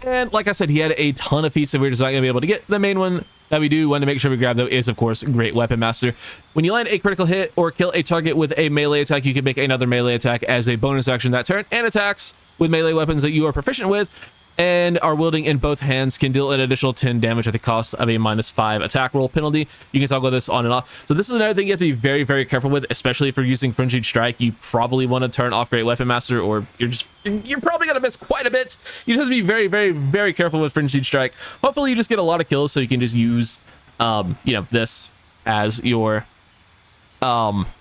And like I said, he had a ton of feats that we're just not going to be able to get. The main one that we do want to make sure we grab, though, is, of course, Great Weapon Master. When you land a critical hit or kill a target with a melee attack, you can make another melee attack as a bonus action that turn, and attacks with melee weapons that you are proficient with and are wielding in both hands can deal an additional 10 damage at the cost of a -5 attack roll penalty. You can toggle this on and off. So this is another thing you have to be very, very careful with, especially if you're using Frenzied Strike. You probably want to turn off Great Weapon Master, or you're probably going to miss quite a bit. You just have to be very, very, very careful with Frenzied Strike. Hopefully you just get a lot of kills so you can just use, this as your, Great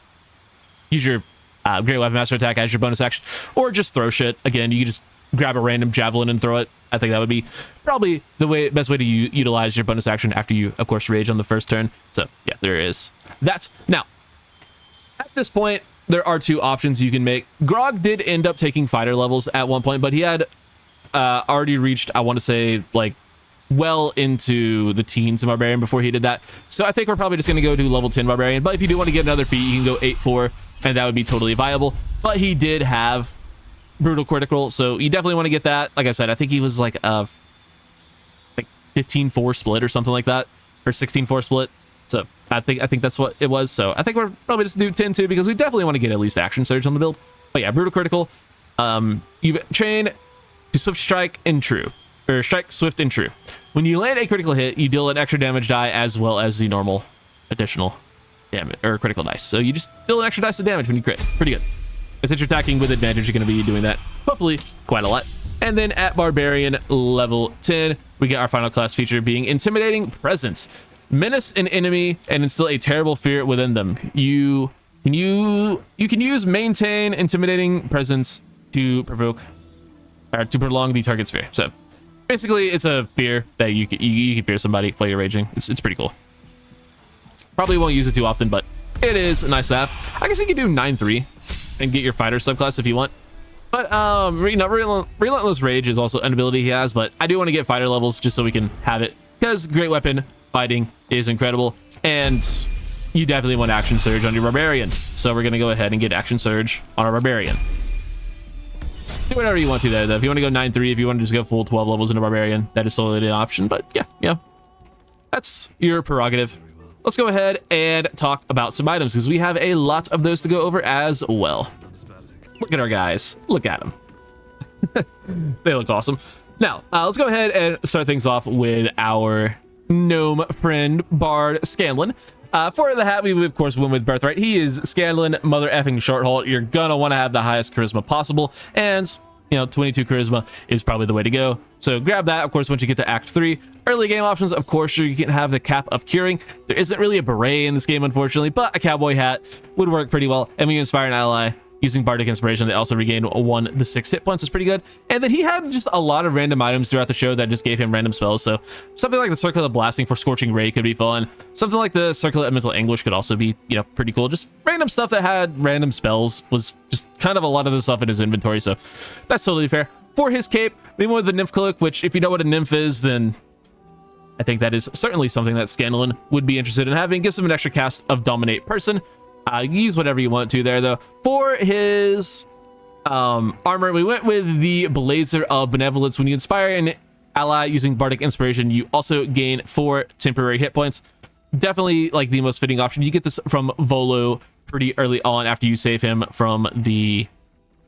Weapon Master attack as your bonus action, or just throw shit. Again, you can just grab a random javelin and throw it. I think that would be probably the best way to utilize your bonus action after you, of course, rage on the first turn. So yeah, there is that. Now, at this point, there are two options you can make. Grog did end up taking fighter levels at one point, but he had already reached, I want to say, like, well into the teens in Barbarian before he did that. So I think we're probably just going to go to level 10 Barbarian. But if you do want to get another feat, you can go 8-4, and that would be totally viable. But he did have brutal critical, so you definitely want to get that. Like I said, I think he was like a 15-4 split or something like that, or 16-4 split. So I think that's what it was. So I think we're probably just do 10-2 because we definitely want to get at least action surge on the build. But yeah, brutal critical. You've trained to swift strike and true, or strike, swift, and true. When you land a critical hit, you deal an extra damage die as well as the normal additional damage or critical dice. So you just deal an extra dice of damage when you crit. Pretty good. Since you're attacking with advantage, you're going to be doing that, hopefully, quite a lot. And then at Barbarian level 10, we get our final class feature being Intimidating Presence. Menace an enemy and instill a terrible fear within them. You can use Maintain Intimidating Presence to provoke, or to prolong the target's fear. So basically, it's a fear that you can fear somebody while you're raging. It's pretty cool. Probably won't use it too often, but it is nice to have. I guess you could do 9-3. And get your fighter subclass if you want. But Relentless Rage is also an ability he has, but I do want to get fighter levels just so we can have it, because Great Weapon fighting is incredible, and you definitely want Action Surge on your Barbarian. So we're going to go ahead and get Action Surge on our Barbarian. Do whatever you want to there, though. If you want to go 9-3, if you want to just go full 12 levels into Barbarian, that is totally an option. But yeah, that's your prerogative. Let's go ahead and talk about some items, because we have a lot of those to go over as well. Look at our guys. Look at them. They look awesome. Now, let's go ahead and start things off with our gnome friend, Bard Scanlan. For the hat, we of course went with Birthright. He is Scanlan mother effing Shorthorn. You're gonna want to have the highest charisma possible, and 22 charisma is probably the way to go. So grab that, of course, once you get to Act 3. Early game options, of course, you can have the Cap of Curing. There isn't really a beret in this game, unfortunately, but a cowboy hat would work pretty well. And when you inspire an ally using Bardic Inspiration, they also regain 1d6 hit points. Is pretty good. And then he had just a lot of random items throughout the show that just gave him random spells. So something like the Circlet of Blasting for Scorching Ray could be fun. Something like the Circlet of Mental Anguish could also be, pretty cool. Just random stuff that had random spells was just kind of a lot of the stuff in his inventory. So that's totally fair. For his cape, we went with the Nymph Cloak, which if you know what a nymph is, then I think that is certainly something that Scanlan would be interested in having. Gives him an extra cast of Dominate Person. Use whatever you want to there, though. For his armor, we went with the Blazer of Benevolence. When you inspire an ally using Bardic Inspiration, you also gain 4 temporary hit points. Definitely like the most fitting option. You get this from Volo pretty early on after you save him from the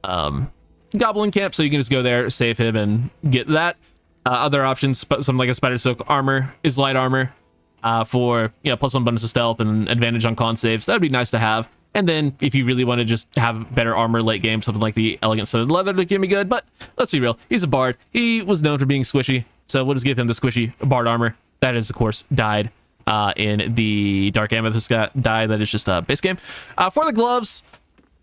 Goblin Camp, so you can just go there, save him, and get that. Other options, something like a Spider Silk armor is light armor. For +1 bonus to stealth and advantage on con saves. That'd be nice to have. And then if you really want to just have better armor late game, something like the Elegant Studded Leather to give me good. But let's be real, he's a bard. He was known for being squishy, so we'll just give him the squishy bard armor. That is, of course, dyed in the Dark Amethyst dye. That is just a base game. For the gloves,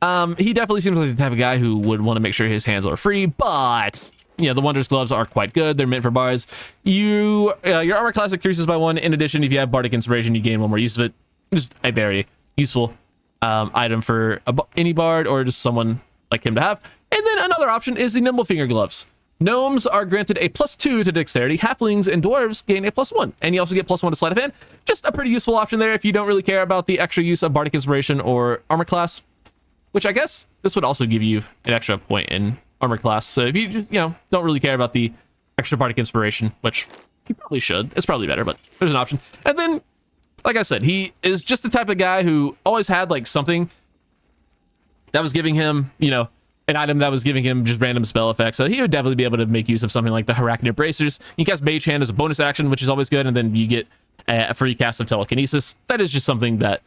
he definitely seems like the type of guy who would want to make sure his hands are free, but the Wondrous gloves are quite good. They're meant for bards. Your armor class increases by 1. In addition, if you have Bardic Inspiration, you gain 1 more use of it. Just a very useful item for any bard or just someone like him to have. And then another option is the Nimble Finger Gloves. Gnomes are granted a +2 to dexterity. Halflings and dwarves gain a +1. And you also get +1 to sleight of hand. Just a pretty useful option there if you don't really care about the extra use of Bardic Inspiration or Armor Class. Which I guess this would also give you an extra point in Armor Class. So if you just, don't really care about the extra Bardic Inspiration, which you probably should. It's probably better, but there's an option. And then, like I said, he is just the type of guy who always had like something that was giving him, an item that was giving him just random spell effects. So he would definitely be able to make use of something like the Arachnid Bracers. You cast Mage Hand as a bonus action, which is always good, and then you get a free cast of Telekinesis. That is just something that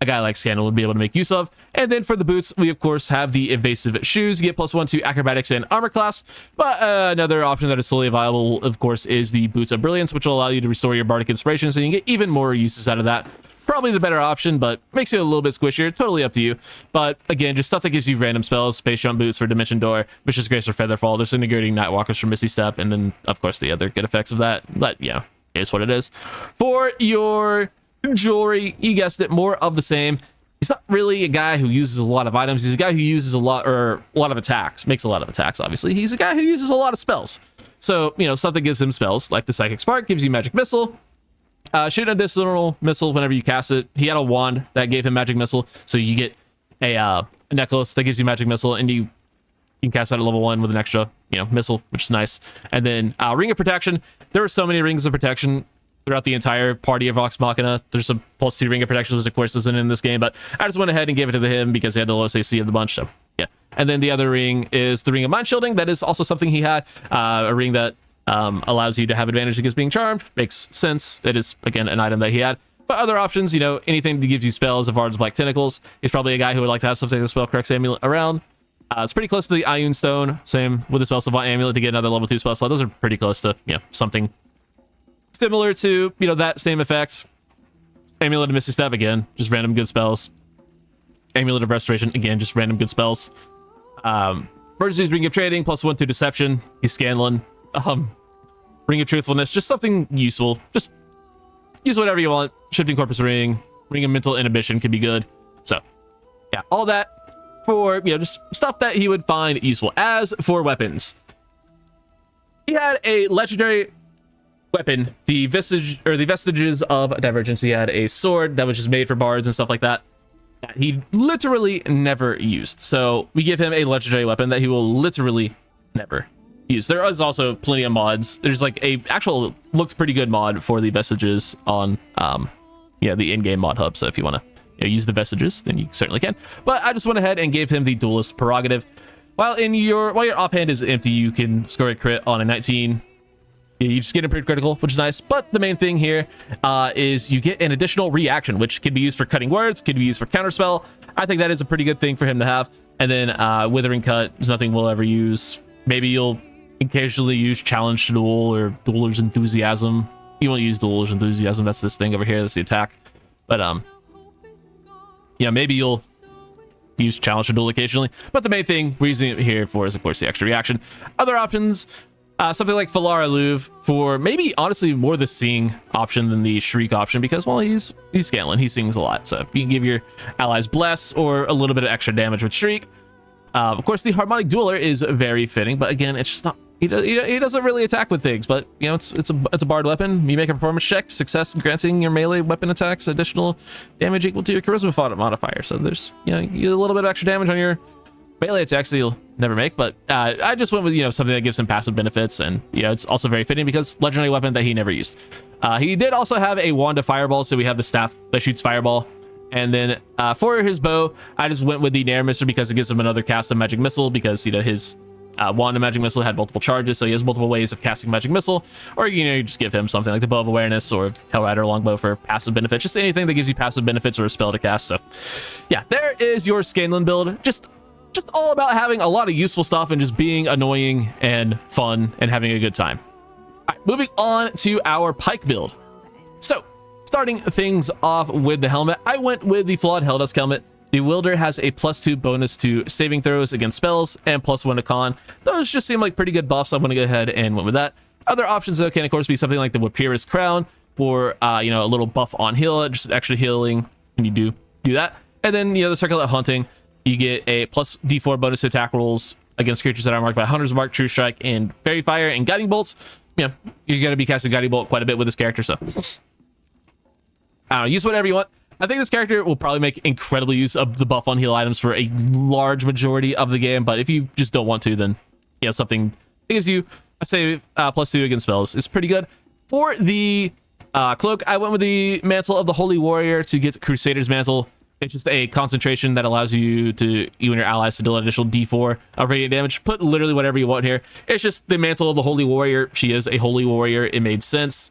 a guy like Scanlan would be able to make use of. And then for the boots, we of course have the Evasive Shoes. You get +1 to Acrobatics and Armor Class. But another option that is totally viable, of course, is the Boots of Brilliance, which will allow you to restore your Bardic Inspiration, so you can get even more uses out of that. Probably the better option, but makes it a little bit squishier. Totally up to you. But again, just stuff that gives you random spells. Space Jump Boots for Dimension Door, Vicious Grace for Featherfall, Disintegrating Nightwalkers for Misty Step, and then, of course, the other good effects of that. But, yeah, it is what it is. For your jewelry, you guessed it, more of the same. He's not really a guy who uses a lot of items. He's a guy who uses a lot of attacks. Makes a lot of attacks, obviously. He's a guy who uses a lot of spells. So, stuff that gives him spells, like the Psychic Spark, gives you Magic Missile. Shoot an additional missile whenever you cast it. He had a wand that gave him Magic Missile, so you get a necklace that gives you Magic Missile, and you can cast that at level 1 with an extra, missile, which is nice. And then Ring of Protection. There are so many Rings of Protection throughout the entire party of Vox Machina. There's a +2 Ring of Protection, which of course isn't in this game, but I just went ahead and gave it to him because he had the lowest AC of the bunch, so yeah. And then the other ring is the Ring of Mind Shielding. That is also something he had, a ring that allows you to have advantage against being charmed. Makes sense. It is, again, an item that he had. But other options, anything that gives you spells, Avard's Black Tentacles. He's probably a guy who would like to have something like the Spell Corrects Amulet around. It's pretty close to the Ioun Stone. Same with the Spell Savant Amulet to get another level 2 spell slot. Those are pretty close to, something similar to, that same effect. Amulet of Misty Step, again, just random good spells. Amulet of Restoration, again, just random good spells. Emergency's Ring of Trading, +1 to Deception. He's Scanlan. Ring of Truthfulness, just something useful. Just use whatever you want. Shifting Corpus Ring, Ring of Mental Inhibition could be good. So, yeah, all that for, just stuff that he would find useful. As for weapons, he had a legendary weapon, the Vestiges of Divergence. He had a sword that was just made for bards and stuff like that he literally never used. So we give him a legendary weapon that he will literally never use. There is also plenty of mods. There's like a actual looks pretty good mod for the Vestiges on the in-game mod hub. So if you want to use the Vestiges, then you certainly can. But I just went ahead and gave him the Duelist prerogative. While your offhand is empty, you can score a crit on a 19. You just get improved critical, which is nice. But the main thing here is you get an additional reaction, which can be used for cutting words, can be used for counterspell. I think that is a pretty good thing for him to have. And then Withering Cut is nothing we'll ever use. Maybe you'll occasionally use Challenge to Duel or Dueler's Enthusiasm. You won't use Dueler's Enthusiasm. That's this thing over here. That's the attack. But maybe you'll use Challenge to Duel occasionally. But the main thing we're using it here for is, of course, the extra reaction. Other options. Something like Falara Louvre for maybe honestly more the sing option than the shriek option, because well he's Scanlan, he sings a lot, so you can give your allies bless or a little bit of extra damage with shriek. Of course the harmonic dueler is very fitting, but again it's just not, he doesn't really attack with things, but it's a bard weapon. You make a performance check, success granting your melee weapon attacks additional damage equal to your charisma modifier, so there's you get a little bit of extra damage on your melee attacks that you'll never make. But I just went with something that gives him passive benefits, and it's also very fitting because legendary weapon that he never used. He did also have a wand of fireball, so we have the staff that shoots fireball. And then for his bow, I just went with the Nair Mister because it gives him another cast of Magic Missile, because his wand of Magic Missile had multiple charges, so he has multiple ways of casting Magic Missile. Or you just give him something like the Bow of Awareness or Hellrider Longbow for passive benefits, just anything that gives you passive benefits or a spell to cast. So yeah, there is your Scanlan build. Just all about having a lot of useful stuff and just being annoying and fun and having a good time. All right, moving on to our Pike build. So, starting things off with the helmet, I went with the Flawed Helldusk helmet. The wielder has a +2 bonus to saving throws against spells and +1 to con. Those just seem like pretty good buffs. I'm going to go ahead and went with that. Other options though can of course be something like the Wapirus Crown for a little buff on heal, just extra healing when you do that. And then the Circlet Hunting. You get a +D4 bonus to attack rolls against creatures that are marked by Hunter's Mark, True Strike, and Fairy Fire and Guiding Bolts. Yeah, you're going to be casting Guiding Bolt quite a bit with this character, so I don't know, use whatever you want. I think this character will probably make incredible use of the buff on heal items for a large majority of the game, but if you just don't want to, then you know, something that gives you a save +2 against spells is pretty good. For the cloak, I went with the Mantle of the Holy Warrior to get Crusader's Mantle. It's just a concentration that allows you and your allies to deal an additional d4 of radiant damage. Put literally whatever you want here. It's just the Mantle of the Holy Warrior. She is a Holy Warrior. It made sense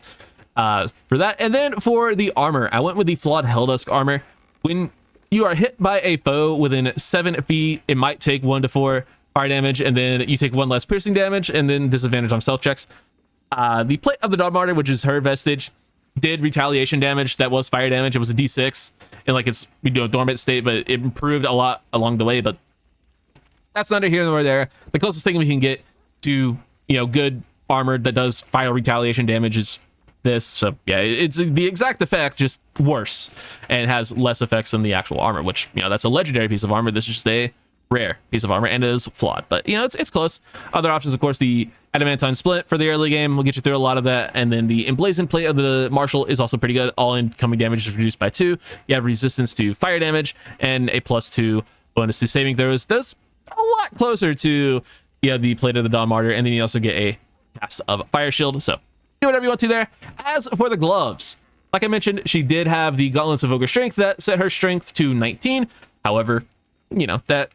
for that. And then for the armor, I went with the Flawed Helldusk armor. When you are hit by a foe within 7 feet, it might take 1 to 4 fire damage, and then you take 1 less piercing damage, and then disadvantage on stealth checks. The Plate of the Dawn Martyr, which is her vestige, did retaliation damage. That was fire damage. It was a d6 in like its dormant state, but it improved a lot along the way. But that's neither here nor there. The closest thing we can get to good armor that does fire retaliation damage is this. So yeah, it's the exact effect, just worse, and has less effects than the actual armor, which that's a legendary piece of armor. This is just a rare piece of armor, and it is flawed, but it's close. Other options, of course, the Adamantine Splint for the early game will get you through a lot of that, and then the Emblazoned Plate of the Marshal is also pretty good. All incoming damage is reduced by 2. You have resistance to fire damage and a +2 bonus to saving throws. Does a lot closer to the Plate of the Dawn Martyr, and then you also get a cast of Fire Shield. So do whatever you want to there. As for the gloves, like I mentioned, she did have the Gauntlets of Ogre Strength that set her strength to 19. However, that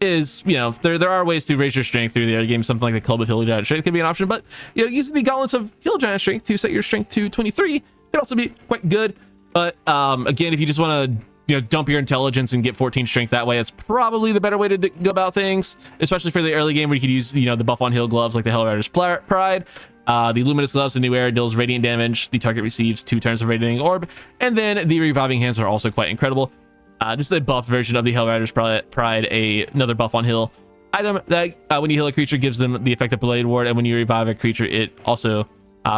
is, there are ways to raise your strength through the early game. Something like the Club of Hill Giant Strength can be an option, but using the Gauntlets of Hill Giant Strength to set your strength to 23 could also be quite good. But again, if you just want to dump your intelligence and get 14 strength that way, it's probably the better way to go about things, especially for the early game where you could use the buff on heal gloves like the Hellrider's Pride. The Luminous Gloves, the new era, deals radiant damage. The target receives 2 turns of Radiating Orb, and then the Reviving Hands are also quite incredible. Just a buffed version of the Hellrider's Pride, another buff on heal item that when you heal a creature gives them the effect of Blade Ward, and when you revive a creature it also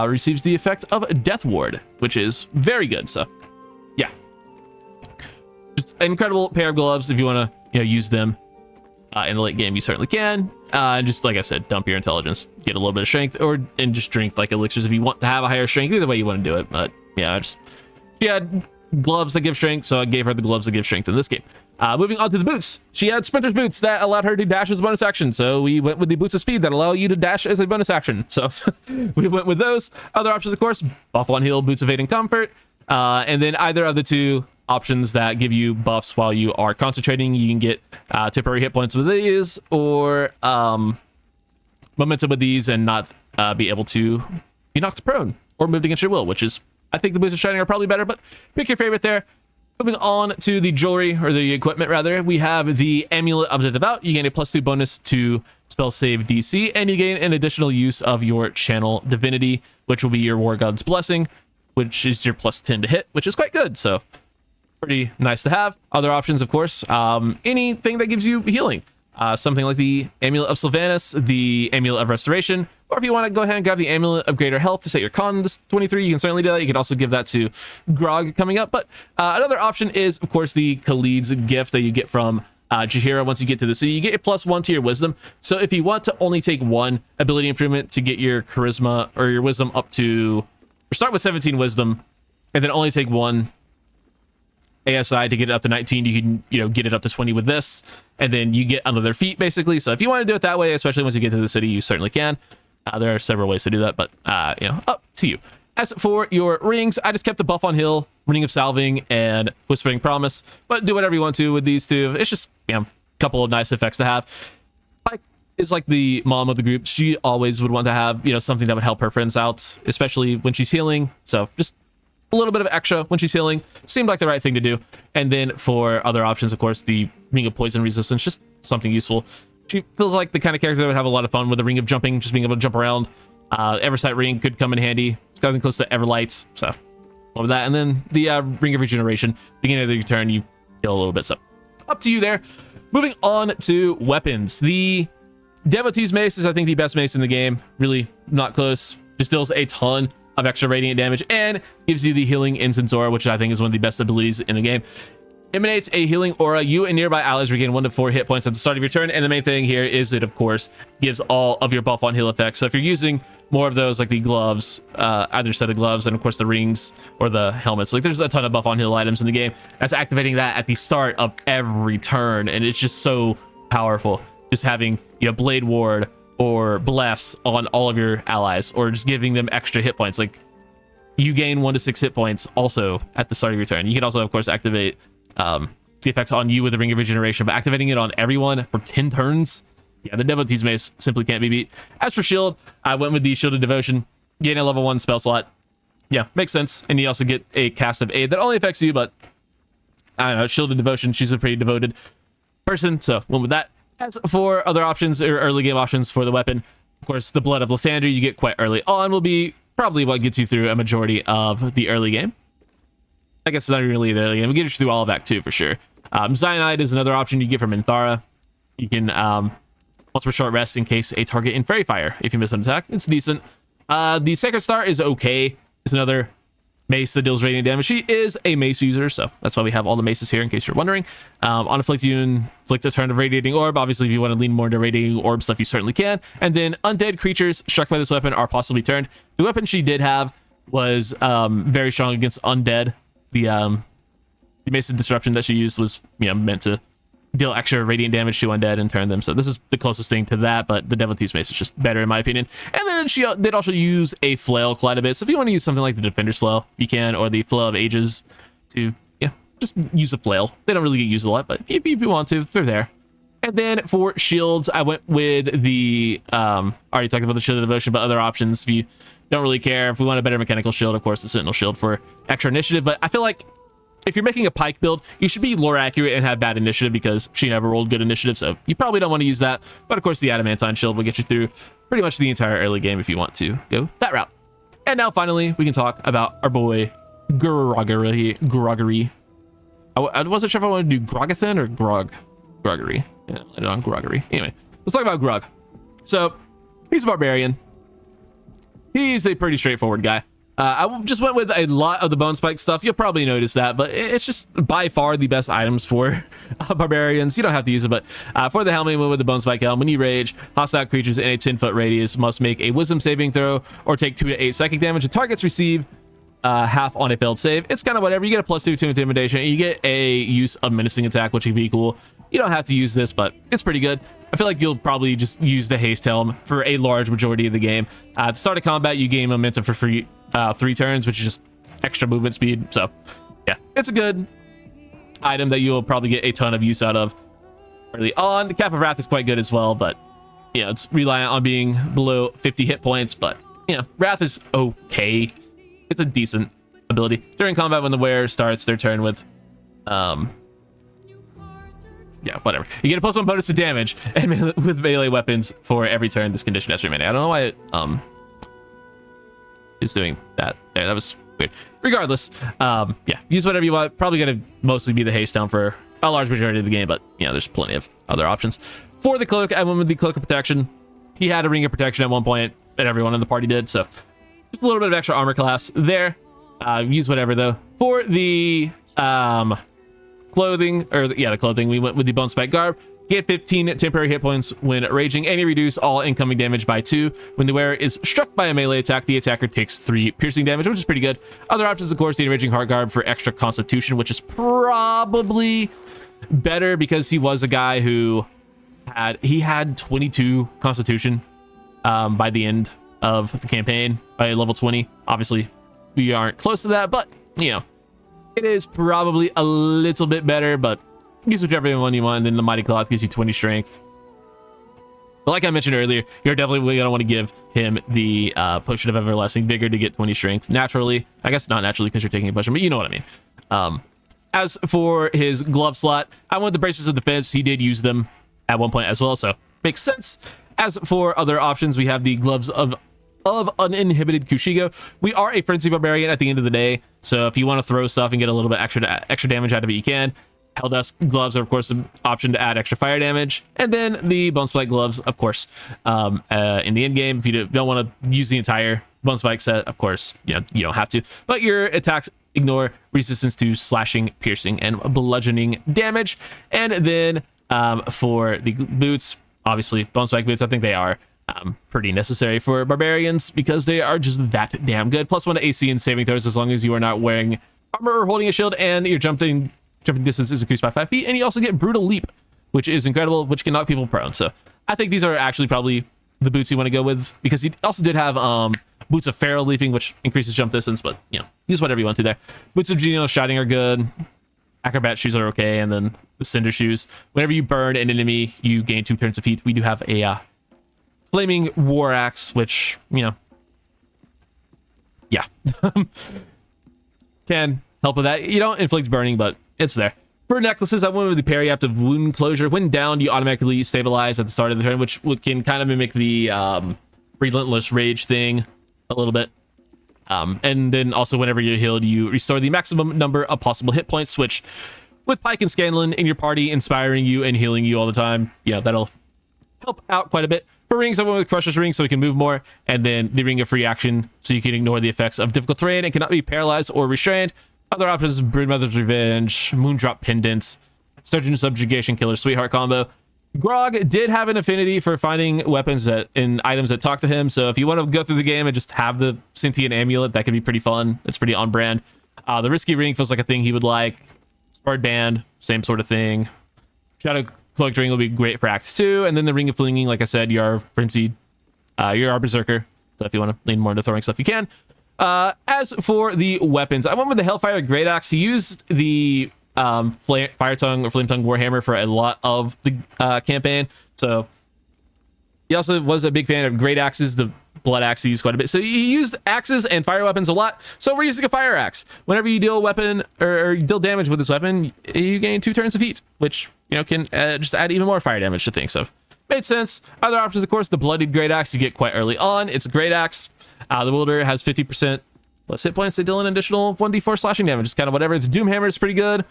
receives the effect of Death Ward, which is very good. So yeah, just an incredible pair of gloves. If you want to use them in the late game, you certainly can. Just like I said, dump your intelligence, get a little bit of strength, and just drink like elixirs if you want to have a higher strength. Either way you want to do it, but yeah, she had gloves that give strength, so I gave her the gloves that give strength in this game. Moving on to the boots, she had Sprinter's Boots that allowed her to dash as a bonus action, so we went with the Boots of Speed that allow you to dash as a bonus action. So we went with those. Other options, of course, buff on heal, Boots of Aid and Comfort, and then either of the 2 options that give you buffs while you are concentrating. You can get temporary hit points with these, or momentum with these, and not be able to be knocked prone or moved against your will, which is, I think the Boots of Shining are probably better, but pick your favorite there. Moving on to the jewelry, or the equipment rather, we have the Amulet of the Devout. You gain a +2 bonus to spell save DC, and you gain an additional use of your Channel Divinity, which will be your War God's Blessing, which is your +10 to hit, which is quite good. So pretty nice to have. Other options, of course, anything that gives you healing. Something like the Amulet of Sylvanas, the Amulet of Restoration, or if you want to go ahead and grab the Amulet of Greater Health to set your con to 23, you can certainly do that. You can also give that to Grog coming up. But another option is, of course, the Khalid's Gift that you get from Jaheira once you get to the city. You get a +1 to your Wisdom. So if you want to only take 1 ability improvement to get your Charisma or your Wisdom up to, or start with 17 Wisdom, and then only take 1 ASI to get it up to 19, you can get it up to 20 with this, and then you get under their feet basically. So if you want to do it that way, especially once you get to the city, you certainly can. There are several ways to do that, but up to you. As for your rings, I just kept the buff on heal, Ring of Salving, and Whispering Promise, but do whatever you want to with these 2. It's just a couple of nice effects to have. Pike is like the mom of the group. She always would want to have something that would help her friends out, especially when she's healing. So just a little bit of extra when she's healing seemed like the right thing to do. And then for other options, of course, the Ring of Poison Resistance, just something useful. She feels like the kind of character that would have a lot of fun with the Ring of Jumping, just being able to jump around. Eversight Ring could come in handy. It's gotten close to Everlights, so love that. And then the Ring of Regeneration, beginning of your turn, you heal a little bit, so up to you there. Moving on to weapons. The Devotee's Mace is, I think, the best mace in the game. Really not close. Just deals a ton of extra radiant damage and gives you the healing Incense Aura, which I think is one of the best abilities in the game. Emanates a healing aura. You and nearby allies regain 1 to 4 hit points at the start of your turn. And the main thing here is it, of course, gives all of your buff on heal effects. So if you're using more of those, like the gloves, either set of gloves, and of course the rings or the helmets, like there's a ton of buff on heal items in the game. That's activating that at the start of every turn. And it's just so powerful. Just having, you know, Blade Ward or Bless on all of your allies, or just giving them extra hit points. Like you gain 1 to 6 hit points also at the start of your turn. You can also, of course, activate the effects on you with the Ring of Regeneration, but activating it on everyone for 10 turns, yeah, the Devotee's Mace simply can't be beat. As for shield, I went with the Shielded Devotion, gain a level 1 spell slot. Yeah, makes sense. And you also get a cast of aid that only affects you, but I don't know, Shielded Devotion, she's a pretty devoted person, so went with that. As for other options or early game options for the weapon, of course, the Blood of Lathander you get quite early on will be probably what gets you through a majority of the early game. I guess it's not really the early game. We'll get you through all of Act 2 for sure. Cyanide is another option you get from Minthara. You can, once per short rest in case a target in Fairy Fire. If you miss an attack, it's decent. The Sacred Star is okay. It's another mace that deals radiant damage. She is a mace user, so that's why we have all the maces here, in case you're wondering. On Afflict you inflict a turn of Radiating Orb. Obviously, if you want to lean more into Radiating Orb stuff, you certainly can. And then undead creatures struck by this weapon are possibly turned. The weapon she did have was very strong against undead. The Mace of Disruption that she used was, you know, meant to deal extra radiant damage to undead and turn them. So this is the closest thing to that, but the Devotee's Mace is just better in my opinion. And then she did also use a flail quite a bit. So if you want to use something like the Defender's Flail, you can, or the Flail of Ages to, yeah, just use a flail. They don't really get used a lot, but if you want to, they're there. And then for shields, I went with the, already talked about the Shield of Devotion, but other options, if you don't really care, if we want a better mechanical shield, of course, the Sentinel Shield for extra initiative. But I feel like if you're making a Pike build, you should be lore accurate and have bad initiative, because she never rolled good initiative, so you probably don't want to use that. But of course, the Adamantine Shield will get you through pretty much the entire early game if you want to go that route. And now finally, we can talk about our boy Groggery. I wasn't sure if I wanted to do Grogathan or Groggery. Yeah, I don't know, Groggery. Anyway, let's talk about Grog. So he's a barbarian. He's a pretty straightforward guy. I just went with a lot of the bone spike stuff. You'll probably notice that, but it's just by far the best items for barbarians. You don't have to use it, but for the helmet, we went with the bone spike helm. When you rage, hostile creatures in a 10-foot radius must make a wisdom saving throw or take 2 to 8 psychic damage. The targets receive half on a failed save. It's kind of whatever. You get a +2 to intimidation, and you get a use of menacing attack, which would be cool. You don't have to use this, but it's pretty good. I feel like you'll probably just use the haste helm for a large majority of the game. At the start of combat, you gain momentum for free 3 turns, which is just extra movement speed. So yeah, it's a good item that you'll probably get a ton of use out of early on. The Cap of Wrath is quite good as well, but you know, it's reliant on being below 50 hit points. But you know, Wrath is okay. It's a decent ability. During combat, when the wearer starts their turn with yeah, whatever. You get a +1 bonus to damage and with melee weapons for every turn this condition has remaining. I don't know why it is doing that there. That was weird. Regardless, yeah, use whatever you want. Probably gonna mostly be the haste down for a large majority of the game, but you know, there's plenty of other options. For the cloak, I went with the Cloak of Protection. He had a Ring of Protection at one point, and everyone in the party did, so just a little bit of extra armor class there. Use whatever though. For the clothing, or the clothing, we went with the Bone Spike Garb. Get 15 temporary hit points when raging, and you reduce all incoming damage by 2. When the wearer is struck by a melee attack, the attacker takes 3 piercing damage, which is pretty good. Other options, of course, the Enraging Heart Garb for extra constitution, which is probably better because he was a guy who had 22 constitution by the end of the campaign, by level 20. Obviously, we aren't close to that, but you know, it is probably a little bit better, but use whichever one you want. And then the Mighty Cloth gives you 20 strength. But like I mentioned earlier, you're definitely going to want to give him the Potion of Everlasting Vigor to get 20 strength naturally. I guess not naturally because you're taking a potion, but you know what I mean. As for his glove slot, I went the Braces of Defense. He did use them at one point as well, so makes sense. As for other options, we have the Gloves of Uninhibited Kushigo. We are a Frenzy Barbarian at the end of the day, so if you want to throw stuff and get a little bit extra damage out of it, you can. Helldusk gloves are, of course, an option to add extra fire damage. And then the Bone Spike gloves, of course, in the end game. If you don't want to use the entire Bone Spike set, of course, you don't have to. But your attacks ignore resistance to slashing, piercing, and bludgeoning damage. And then for the boots, obviously bone spike boots, I think they are pretty necessary for barbarians because they are just that damn good. +1 to AC and saving throws as long as you are not wearing armor or holding a shield, and your jumping distance is increased by 5 feet, and you also get brutal leap, which is incredible, which can knock people prone. So I think these are actually probably the boots you want to go with, because he also did have boots of feral leaping, which increases jump distance, but you know, use whatever you want to there. Boots of genial shouting are good. Acrobat shoes are okay, and then the cinder shoes. Whenever you burn an enemy, you gain 2 turns of heat. We do have a flaming war axe, which, you know, yeah, can help with that. You don't inflict burning, but it's there. For necklaces, I went with the periaptive wound closure. When down, you automatically stabilize at the start of the turn, which can kind of mimic the relentless rage thing a little bit. And then also whenever you're healed, you restore the maximum number of possible hit points, which with Pike and Scanlan in your party, inspiring you and healing you all the time, yeah, that'll help out quite a bit. For rings, I went with Crusher's Ring so we can move more, and then the Ring of Free Action so you can ignore the effects of difficult terrain and cannot be paralyzed or restrained. Other options: Broodmother's Revenge, Moondrop Pendants, Surgeon Subjugation, Killer Sweetheart combo. Grog did have an affinity for finding weapons and items that talk to him, so if you want to go through the game and just have the sentient amulet, that could be pretty fun. It's pretty on brand. The Risky Ring feels like a thing he would like. Spurred Band, same sort of thing. Shadow Cloaked Ring will be great for Act 2, and then the Ring of Flinging, like I said, you're Frenzied, you're our Berserker, so if you want to lean more into throwing stuff, you can. As for the weapons, I went with the Hellfire Great Axe. He used the Fire Tongue or Flame Tongue Warhammer for a lot of the campaign, so he also was a big fan of Great Axes. The Blood Axe he used quite a bit, so he used axes and fire weapons a lot. So we're using a Fire Axe. Whenever you deal weapon or deal damage with this weapon, you gain 2 turns of heat, which, you know, can just add even more fire damage to things. So made sense. Other options, of course, the Bloodied Great Axe you get quite early on. It's a Great Axe. The wielder has 50% less hit points. They deal an additional 1d4 slashing damage. It's kind of whatever. The Doom Hammer is pretty good.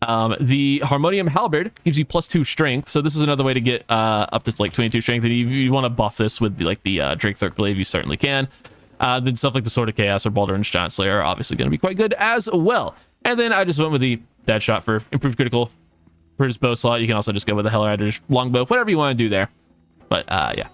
The Harmonium Halberd gives you +2 strength, so this is another way to get up to like 22 strength. And if you want to buff this with like the Drake Third Glaive, you certainly can. Then stuff like the Sword of Chaos or Baldur's Giant Slayer are obviously going to be quite good as well. And then I just went with the Deadshot for improved critical. For his bow slot, you can also just go with the Hellrider's longbow, whatever you want to do there. But yeah,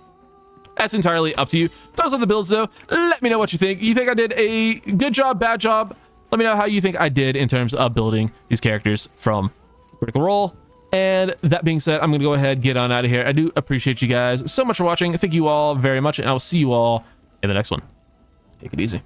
that's entirely up to you. Those are the builds, though. Let me know what you think. You think I did a good job, bad job? Let me know how you think I did in terms of building these characters from Critical Role. And that being said, I'm going to go ahead and get on out of here. I do appreciate you guys so much for watching. Thank you all very much, and I will see you all in the next one. Take it easy.